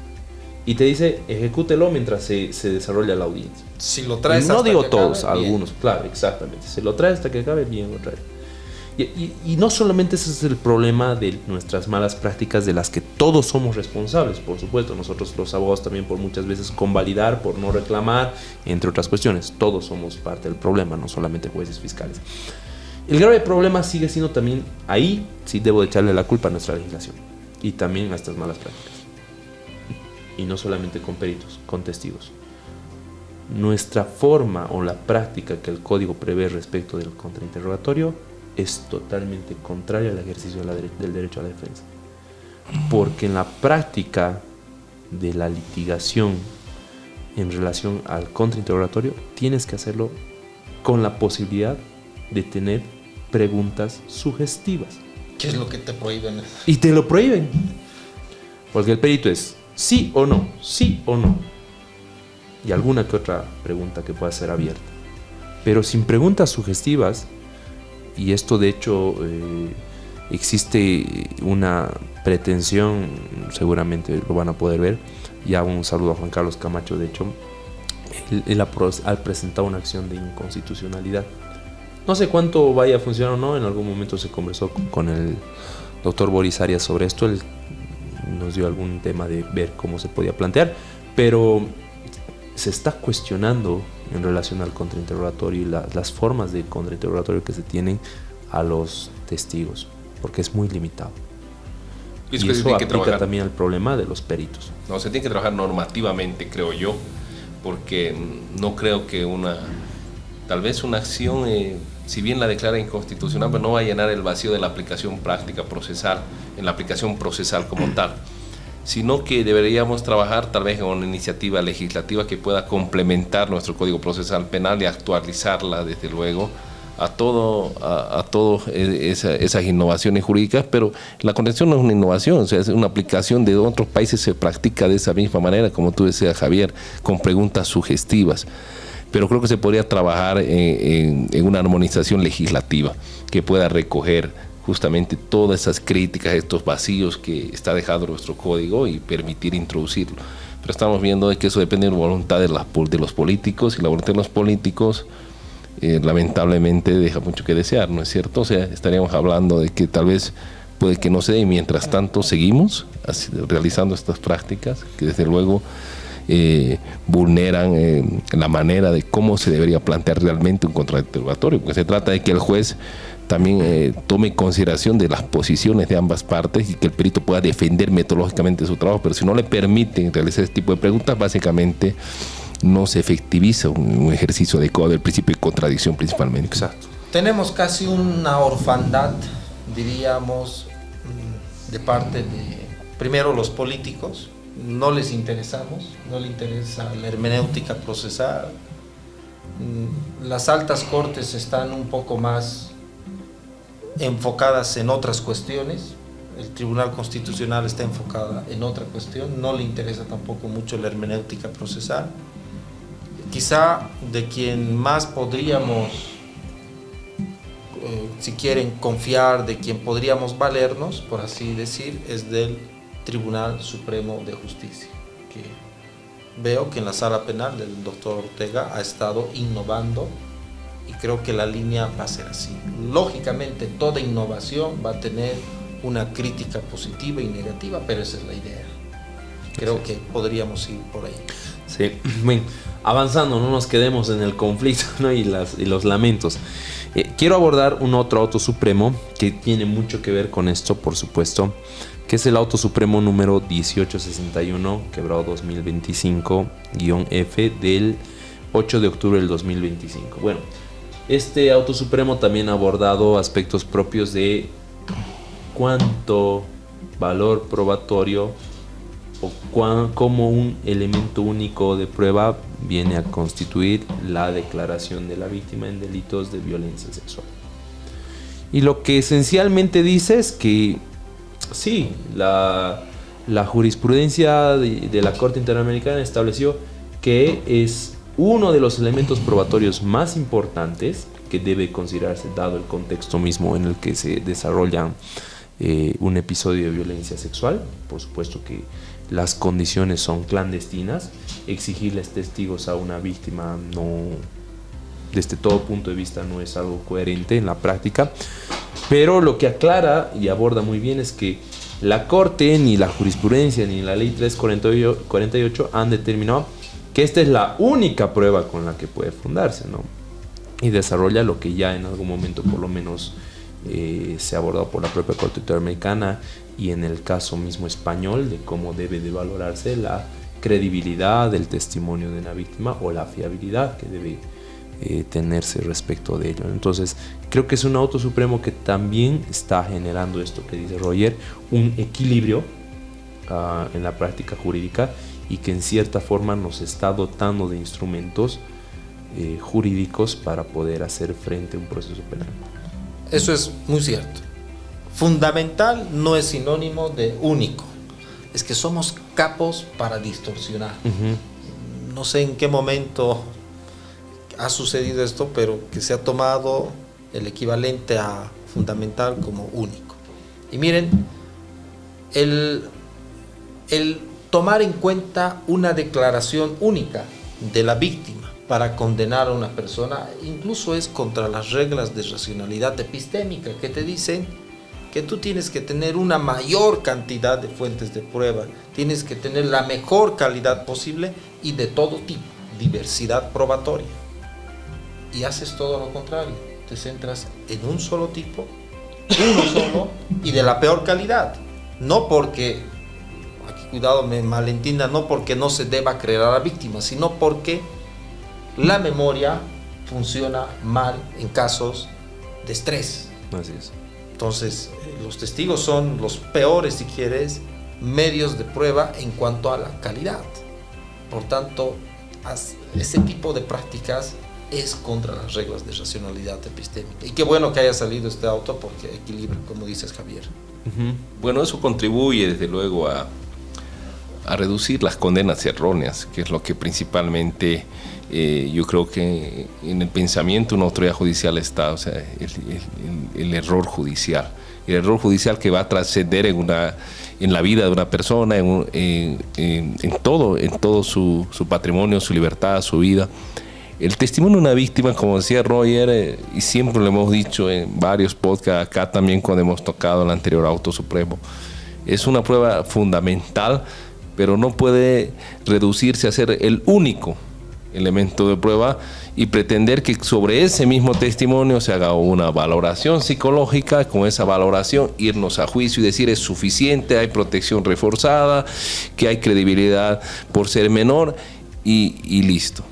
Y te dice, ejecútelo mientras se desarrolla la audiencia. Si lo traes no hasta digo que todos, acabe, algunos, bien. Claro, exactamente. Si lo traes hasta que acabe, bien lo traes. Y no solamente ese es el problema de nuestras malas prácticas de las que todos somos responsables, por supuesto. Nosotros los abogados también por muchas veces convalidar, por no reclamar, entre otras cuestiones. Todos somos parte del problema, no solamente jueces fiscales. El grave problema sigue siendo también, ahí sí debo echarle la culpa a nuestra legislación y también a estas malas prácticas. Y no solamente con peritos, con testigos. Nuestra forma o la práctica que el código prevé respecto del contrainterrogatorio es totalmente contraria al ejercicio del derecho a la defensa. Porque en la práctica de la litigación en relación al contrainterrogatorio tienes que hacerlo con la posibilidad de tener preguntas sugestivas. ¿Qué es lo que te prohíben? Y te lo prohíben. Porque el perito es sí o no, sí o no. Y alguna que otra pregunta que pueda ser abierta. Pero sin preguntas sugestivas, y esto de hecho existe una pretensión, seguramente lo van a poder ver, ya un saludo a Juan Carlos Camacho, de hecho, él ha presentado una acción de inconstitucionalidad. No sé cuánto vaya a funcionar o no, en algún momento se conversó con el doctor Boris Arias sobre esto, él nos dio algún tema de ver cómo se podía plantear, pero se está cuestionando en relación al contrainterrogatorio y las formas de contrainterrogatorio que se tienen a los testigos, porque es muy limitado. Y eso aplica también al problema de los peritos. No, se tiene que trabajar normativamente, creo yo, porque no creo que tal vez una acción, si bien la declara inconstitucional, pero no va a llenar el vacío de la aplicación práctica procesal, en la aplicación procesal como tal, sino que deberíamos trabajar tal vez en una iniciativa legislativa que pueda complementar nuestro Código Procesal Penal y actualizarla, desde luego, a todo esas innovaciones jurídicas, pero la contención no es una innovación, o sea, es una aplicación de otros países, se practica de esa misma manera, como tú decías, Javier, con preguntas sugestivas. Pero creo que se podría trabajar en una armonización legislativa que pueda recoger justamente todas esas críticas, estos vacíos que está dejando nuestro código y permitir introducirlo. Pero estamos viendo de que eso depende de la voluntad de los políticos, y la voluntad de los políticos lamentablemente deja mucho que desear, ¿no es cierto? O sea, estaríamos hablando de que tal vez puede que no se dé, y mientras tanto seguimos realizando estas prácticas que desde luego vulneran la manera de cómo se debería plantear realmente un contrainterrogatorio, porque se trata de que el juez también tome consideración de las posiciones de ambas partes y que el perito pueda defender metodológicamente su trabajo, pero si no le permiten realizar este tipo de preguntas, básicamente no se efectiviza un ejercicio adecuado del principio de contradicción principalmente. Exacto. Tenemos casi una orfandad, diríamos, de parte de, primero, los políticos. No les interesamos, no les interesa la hermenéutica procesal, Las altas cortes están un poco más enfocadas en otras cuestiones. El Tribunal Constitucional está enfocada en otra cuestión, no le interesa tampoco mucho la hermenéutica procesal. Quizá de quien más podríamos, si quieren, confiar, de quien podríamos valernos, por así decir, es del Tribunal Supremo de Justicia, que veo que en la sala penal del doctor Ortega ha estado innovando y creo que la línea va a ser así. Lógicamente, toda innovación va a tener una crítica positiva y negativa, pero esa es la idea. Creo que podríamos ir por ahí. Sí, bueno, avanzando, no nos quedemos en el conflicto, ¿no? y los lamentos. Quiero abordar un otro auto supremo que tiene mucho que ver con esto, por supuesto, que es el auto supremo número 1861, quebrado 2025-F del 8 de octubre del 2025. Bueno, este auto supremo también ha abordado aspectos propios de cuánto valor probatorio o cómo un elemento único de prueba viene a constituir la declaración de la víctima en delitos de violencia sexual. Y lo que esencialmente dice es que sí, la jurisprudencia de la Corte Interamericana estableció que es uno de los elementos probatorios más importantes que debe considerarse dado el contexto mismo en el que se desarrolla un episodio de violencia sexual. Por supuesto que las condiciones son clandestinas, exigirles testigos a una víctima no, desde todo punto de vista, no es algo coherente en la práctica, pero lo que aclara y aborda muy bien es que la Corte, ni la jurisprudencia, ni la Ley 348 han determinado que esta es la única prueba con la que puede fundarse, ¿no? Y desarrolla lo que ya en algún momento por lo menos se ha abordado por la propia Corte Interamericana y en el caso mismo español de cómo debe de valorarse la credibilidad del testimonio de una víctima o la fiabilidad que debe tenerse respecto de ello. Entonces creo que es un auto supremo que también está generando esto que dice Roger, un equilibrio en la práctica jurídica y que en cierta forma nos está dotando de instrumentos jurídicos para poder hacer frente a un proceso penal. Eso es muy cierto. Fundamental no es sinónimo de único. Es que somos capos para distorsionar. No sé en qué momento ha sucedido esto, pero que se ha tomado el equivalente a fundamental como único. Y miren, el tomar en cuenta una declaración única de la víctima para condenar a una persona, incluso es contra las reglas de racionalidad epistémica que te dicen que tú tienes que tener una mayor cantidad de fuentes de prueba, tienes que tener la mejor calidad posible y de todo tipo, diversidad probatoria. Y haces todo lo contrario, te centras en un solo tipo, uno solo y de la peor calidad. No porque, aquí cuidado me malentienda, no porque no se deba creer a la víctima, sino porque la memoria funciona mal en casos de estrés. Así es. Entonces, los testigos son los peores, si quieres, medios de prueba en cuanto a la calidad. Por tanto, ese tipo de prácticas es contra las reglas de racionalidad epistémica. Y qué bueno que haya salido este auto porque equilibra, como dices, Javier. Bueno, eso contribuye desde luego a reducir las condenas erróneas, que es lo que principalmente yo creo que en el pensamiento de una autoridad judicial está, o sea, el error judicial. El error judicial que va a trascender en la vida de una persona, en todo su patrimonio, su libertad, su vida. El testimonio de una víctima, como decía Roger, y siempre lo hemos dicho en varios podcasts, acá también cuando hemos tocado el anterior auto supremo, es una prueba fundamental, pero no puede reducirse a ser el único elemento de prueba y pretender que sobre ese mismo testimonio se haga una valoración psicológica, con esa valoración irnos a juicio y decir es suficiente, hay protección reforzada, que hay credibilidad por ser menor y listo.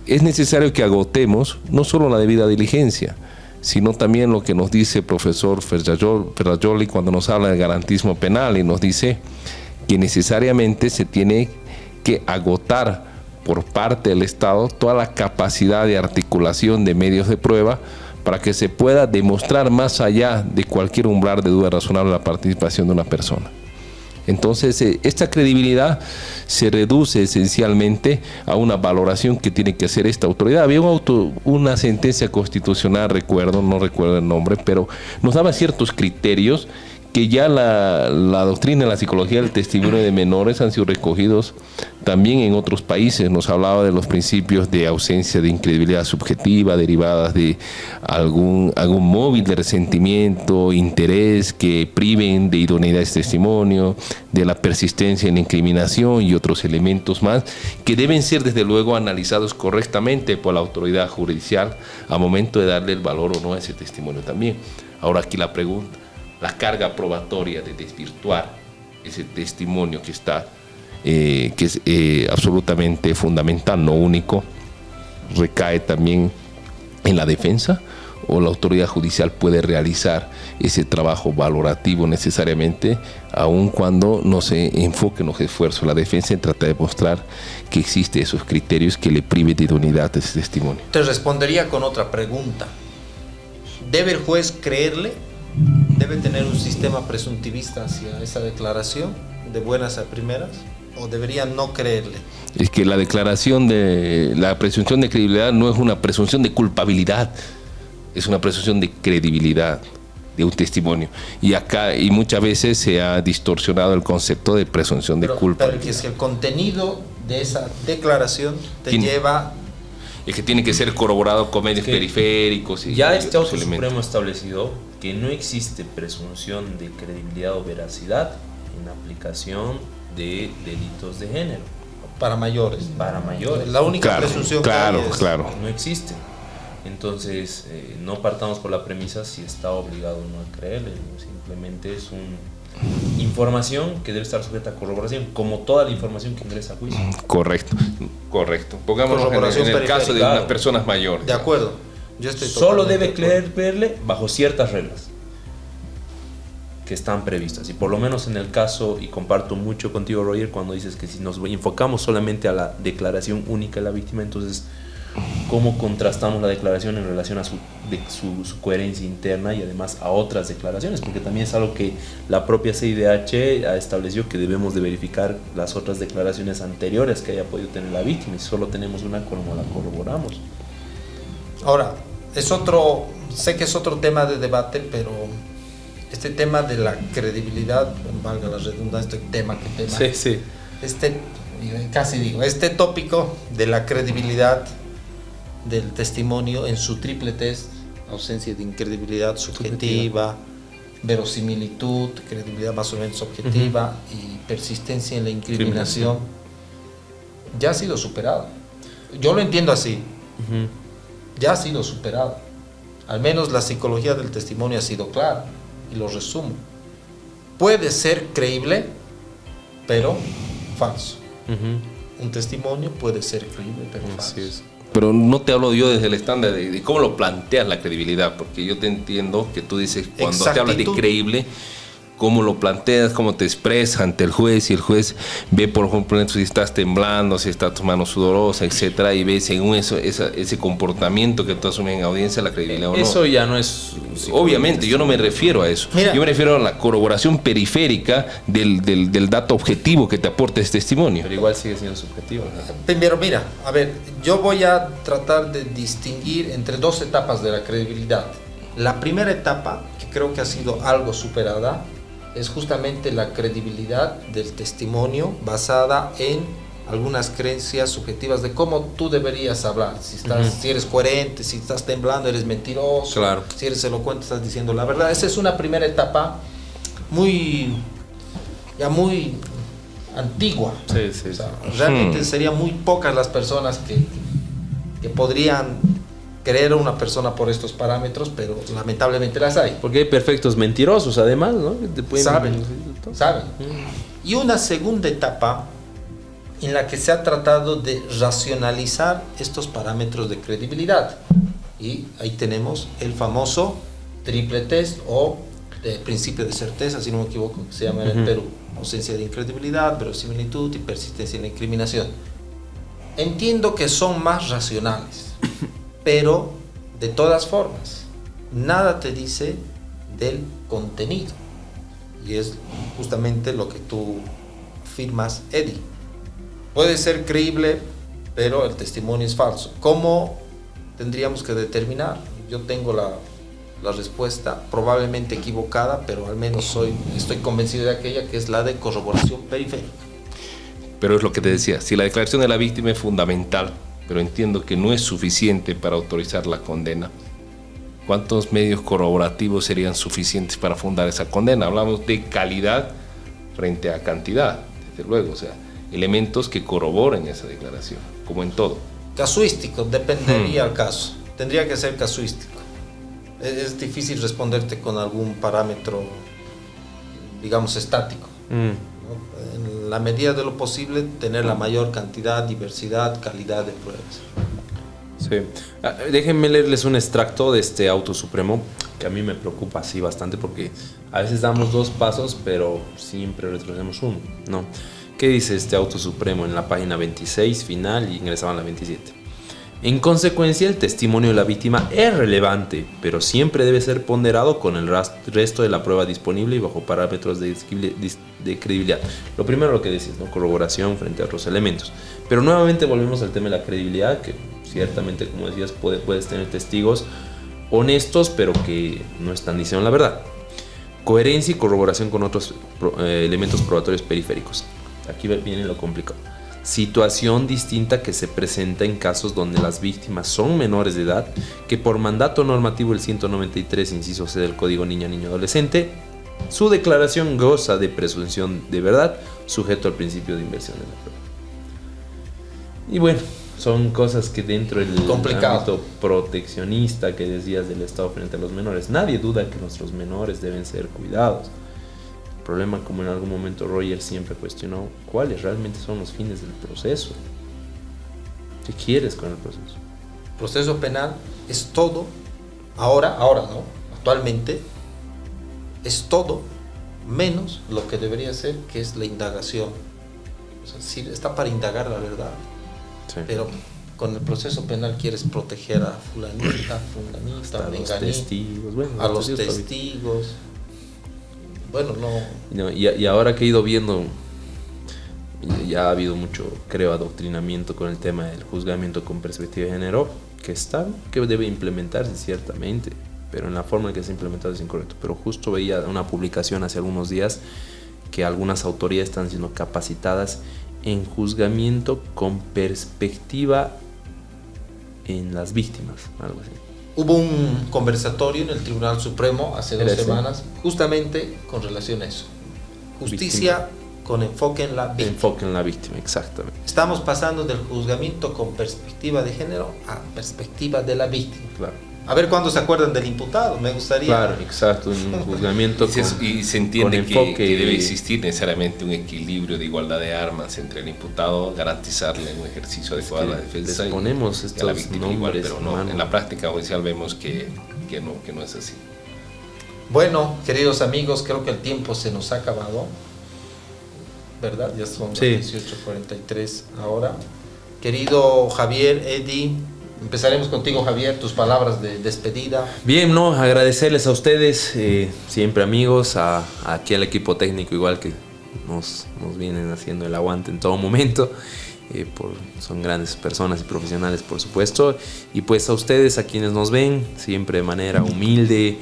Es necesario que agotemos no solo la debida diligencia, sino también lo que nos dice el profesor Ferrajoli cuando nos habla del garantismo penal y nos dice que necesariamente se tiene que agotar por parte del Estado toda la capacidad de articulación de medios de prueba para que se pueda demostrar más allá de cualquier umbral de duda razonable la participación de una persona. Entonces, esta credibilidad se reduce esencialmente a una valoración que tiene que hacer esta autoridad. Había una sentencia constitucional, no recuerdo el nombre, pero nos daba ciertos criterios que ya la doctrina de la psicología del testimonio de menores han sido recogidos también en otros países. Nos hablaba de los principios de ausencia de incredibilidad subjetiva derivadas de algún móvil de resentimiento, interés que priven de idoneidad de testimonio, de la persistencia en la incriminación y otros elementos más que deben ser desde luego analizados correctamente por la autoridad judicial al momento de darle el valor o no a ese testimonio también. Ahora aquí la pregunta: la carga probatoria de desvirtuar ese testimonio que está, que es absolutamente fundamental, no único, recae también en la defensa, o la autoridad judicial puede realizar ese trabajo valorativo necesariamente, aun cuando no se enfoque en los esfuerzos de la defensa en tratar de mostrar que existen esos criterios que le priven de idoneidad a ese testimonio. Te respondería con otra pregunta. ¿Debe el juez creerle? ¿Debe tener un sistema presuntivista hacia esa declaración de buenas a primeras? ¿O debería no creerle? Es que la declaración de la presunción de credibilidad no es una presunción de culpabilidad, es una presunción de credibilidad de un testimonio. Y muchas veces se ha distorsionado el concepto de presunción de culpabilidad. Pero que es el contenido de esa declaración lleva... Es que tiene que ser corroborado con medios periféricos. Y ya este auto supremo estableció que no existe presunción de credibilidad o veracidad en aplicación de delitos de género. Para mayores. Para mayores. La única presunción que hay es, no existe. Entonces, no partamos por la premisa si está obligado o no a creerle. Simplemente es información que debe estar sujeta a corroboración, como toda la información que ingresa a juicio. Correcto. Pongámonos en el caso de unas personas mayores. De acuerdo. Yo estoy solo debe creerle bajo ciertas reglas que están previstas. Y por lo menos en el caso, y comparto mucho contigo, Roger, cuando dices que si nos enfocamos solamente a la declaración única de la víctima, entonces cómo contrastamos la declaración en relación a su coherencia interna y además a otras declaraciones, porque también es algo que la propia CIDH ha establecido, que debemos de verificar las otras declaraciones anteriores que haya podido tener la víctima, y si solo tenemos una, como la corroboramos. Ahora, sé que es otro tema de debate, pero este tema de la credibilidad, valga la redundancia, este tópico de la credibilidad del testimonio en su triple test: ausencia de incredibilidad subjetiva, verosimilitud, credibilidad más o menos objetiva, y persistencia en la incriminación, ya ha sido superado. Yo lo entiendo así. Ya ha sido superado. Al menos la psicología del testimonio ha sido clara, y lo resumo: puede ser creíble, pero falso. Un testimonio puede ser creíble, pero falso. Pero no te hablo yo desde el estándar de cómo lo planteas la credibilidad, porque yo te entiendo que tú dices, cuando te hablas de creíble, cómo lo planteas, cómo te expresas ante el juez, y el juez ve, por ejemplo, si estás temblando, si está tu mano sudorosa, etcétera, y ve según ese comportamiento que tú asumes en audiencia la credibilidad o no. Eso ya no es... Obviamente, yo no me refiero a eso. Mira, yo me refiero a la corroboración periférica del dato objetivo que te aporta este testimonio. Pero igual sigue siendo subjetivo, ¿no? Primero, mira, a ver, yo voy a tratar de distinguir entre dos etapas de la credibilidad. La primera etapa, que creo que ha sido algo superada, es justamente la credibilidad del testimonio basada en algunas creencias subjetivas de cómo tú deberías hablar. Si eres coherente, si estás temblando, eres mentiroso. Claro. Si eres elocuente, estás diciendo la verdad. Esa es una primera etapa muy antigua. Realmente serían muy pocas las personas que podrían creer a una persona por estos parámetros, pero lamentablemente las hay. Porque hay perfectos mentirosos, además, ¿no? Saben. Y una segunda etapa en la que se ha tratado de racionalizar estos parámetros de credibilidad. Y ahí tenemos el famoso triple test o principio de certeza, si no me equivoco, que se llama en el Perú: ausencia de incredibilidad, verosimilitud y persistencia en la incriminación. entiendo que son más racionales, pero de todas formas, nada te dice del contenido. Y es justamente lo que tú afirmas, Eddie. Puede ser creíble, pero el testimonio es falso. ¿Cómo tendríamos que determinar? Yo tengo la respuesta probablemente equivocada, pero al menos estoy convencido de aquella, que es la de corroboración periférica. Pero es lo que te decía, si la declaración de la víctima es fundamental, pero entiendo que no es suficiente para autorizar la condena, ¿cuántos medios corroborativos serían suficientes para fundar esa condena? Hablamos de calidad frente a cantidad, desde luego, o sea, elementos que corroboren esa declaración, como en todo. Casuístico, dependería del caso. Tendría que ser casuístico. Es difícil responderte con algún parámetro, digamos, estático. ¿no? En la medida de lo posible, tener la mayor cantidad, diversidad, calidad de pruebas. Sí. Déjenme leerles un extracto de este auto supremo que a mí me preocupa así bastante, porque a veces damos 2 pasos pero siempre retrocedemos 1, ¿no? ¿Qué dice este auto supremo en la página 26 final y ingresaban a la 27? En consecuencia, el testimonio de la víctima es relevante, pero siempre debe ser ponderado con el resto de la prueba disponible y bajo parámetros de credibilidad. Lo primero lo que decís, ¿no? Corroboración frente a otros elementos. Pero nuevamente volvemos al tema de la credibilidad, que ciertamente, como decías, puedes tener testigos honestos, pero que no están diciendo la verdad. Coherencia y corroboración con otros elementos probatorios periféricos. Aquí viene lo complicado. Situación distinta que se presenta en casos donde las víctimas son menores de edad, que por mandato normativo el 193, inciso C del Código Niña, Niño, Adolescente, su declaración goza de presunción de verdad, sujeto al principio de inversión de la prueba. Y bueno, son cosas que dentro del ámbito proteccionista que decías del Estado frente a los menores, nadie duda que nuestros menores deben ser cuidados. El problema, como en algún momento Roger siempre cuestionó, ¿cuáles realmente son los fines del proceso? ¿Qué quieres con el proceso? El proceso penal es todo, ahora no, actualmente es todo menos lo que debería ser, que es la indagación. O sea, sí, está para indagar la verdad, sí. Pero con el proceso penal quieres proteger a fulanita, a los testigos, a los testigos. Bueno, no. Y ahora que he ido viendo, ya ha habido mucho, creo, adoctrinamiento con el tema del juzgamiento con perspectiva de género, que debe implementarse ciertamente, pero en la forma en que se ha implementado es incorrecto. Pero justo veía una publicación hace algunos días que algunas autoridades están siendo capacitadas en juzgamiento con perspectiva en las víctimas, algo así. Hubo un conversatorio en el Tribunal Supremo hace 2 semanas, justamente con relación a eso. Justicia víctima, con enfoque en la víctima. Enfoque en la víctima, exactamente. Estamos pasando del juzgamiento con perspectiva de género a perspectiva de la víctima. Claro. A ver cuándo se acuerdan del imputado, me gustaría. Claro, exacto, un juzgamiento y se entiende que debe existir necesariamente un equilibrio de igualdad de armas entre el imputado, garantizarle un ejercicio adecuado a la defensa y a la víctima igual, pero no, en la práctica judicial vemos que no es así. Bueno, queridos amigos, creo que el tiempo se nos ha acabado, ¿verdad? Ya son las 18:43 ahora. Querido Javier, Eddie, empezaremos contigo, Javier, tus palabras de despedida. Bien, no, agradecerles a ustedes, siempre amigos, aquí al equipo técnico igual que nos vienen haciendo el aguante en todo momento. Son grandes personas y profesionales, por supuesto. Y pues a ustedes, a quienes nos ven, siempre de manera humilde.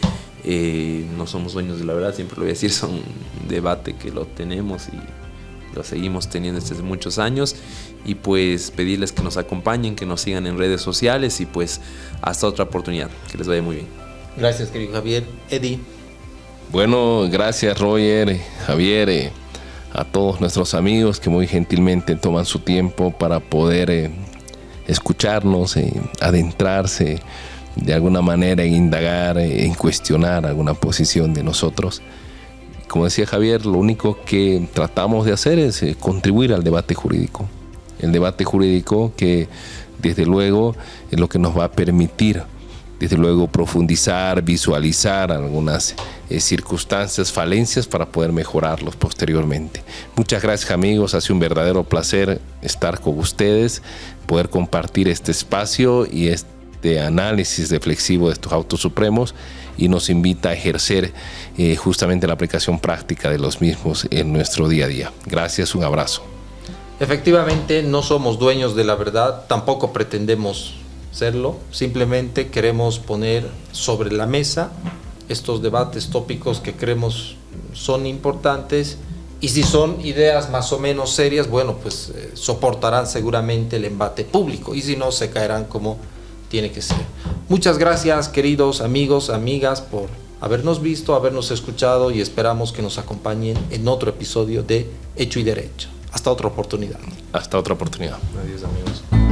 No somos dueños de la verdad, siempre lo voy a decir, son un debate que lo tenemos y lo seguimos teniendo desde muchos años. Y pues pedirles que nos acompañen, que nos sigan en redes sociales y pues hasta otra oportunidad. Que les vaya muy bien. Gracias, querido Javier. Eddie. Bueno, gracias Roger, Javier, a todos nuestros amigos que muy gentilmente toman su tiempo para poder escucharnos, adentrarse de alguna manera en indagar, en cuestionar alguna posición de nosotros. Como decía Javier, lo único que tratamos de hacer es contribuir al debate jurídico. El debate jurídico que desde luego es lo que nos va a permitir desde luego profundizar, visualizar algunas circunstancias, falencias para poder mejorarlos posteriormente. Muchas gracias, amigos, ha sido un verdadero placer estar con ustedes, poder compartir este espacio y este análisis reflexivo de estos autos supremos, y nos invita a ejercer justamente la aplicación práctica de los mismos en nuestro día a día. Gracias, un abrazo. Efectivamente, no somos dueños de la verdad, tampoco pretendemos serlo, simplemente queremos poner sobre la mesa estos debates tópicos que creemos son importantes, y si son ideas más o menos serias, bueno, pues soportarán seguramente el embate público, y si no, se caerán como tiene que ser. Muchas gracias, queridos amigos, amigas, por habernos visto, habernos escuchado, y esperamos que nos acompañen en otro episodio de Hecho y Derecho. Hasta otra oportunidad. Hasta otra oportunidad. Adiós, amigos.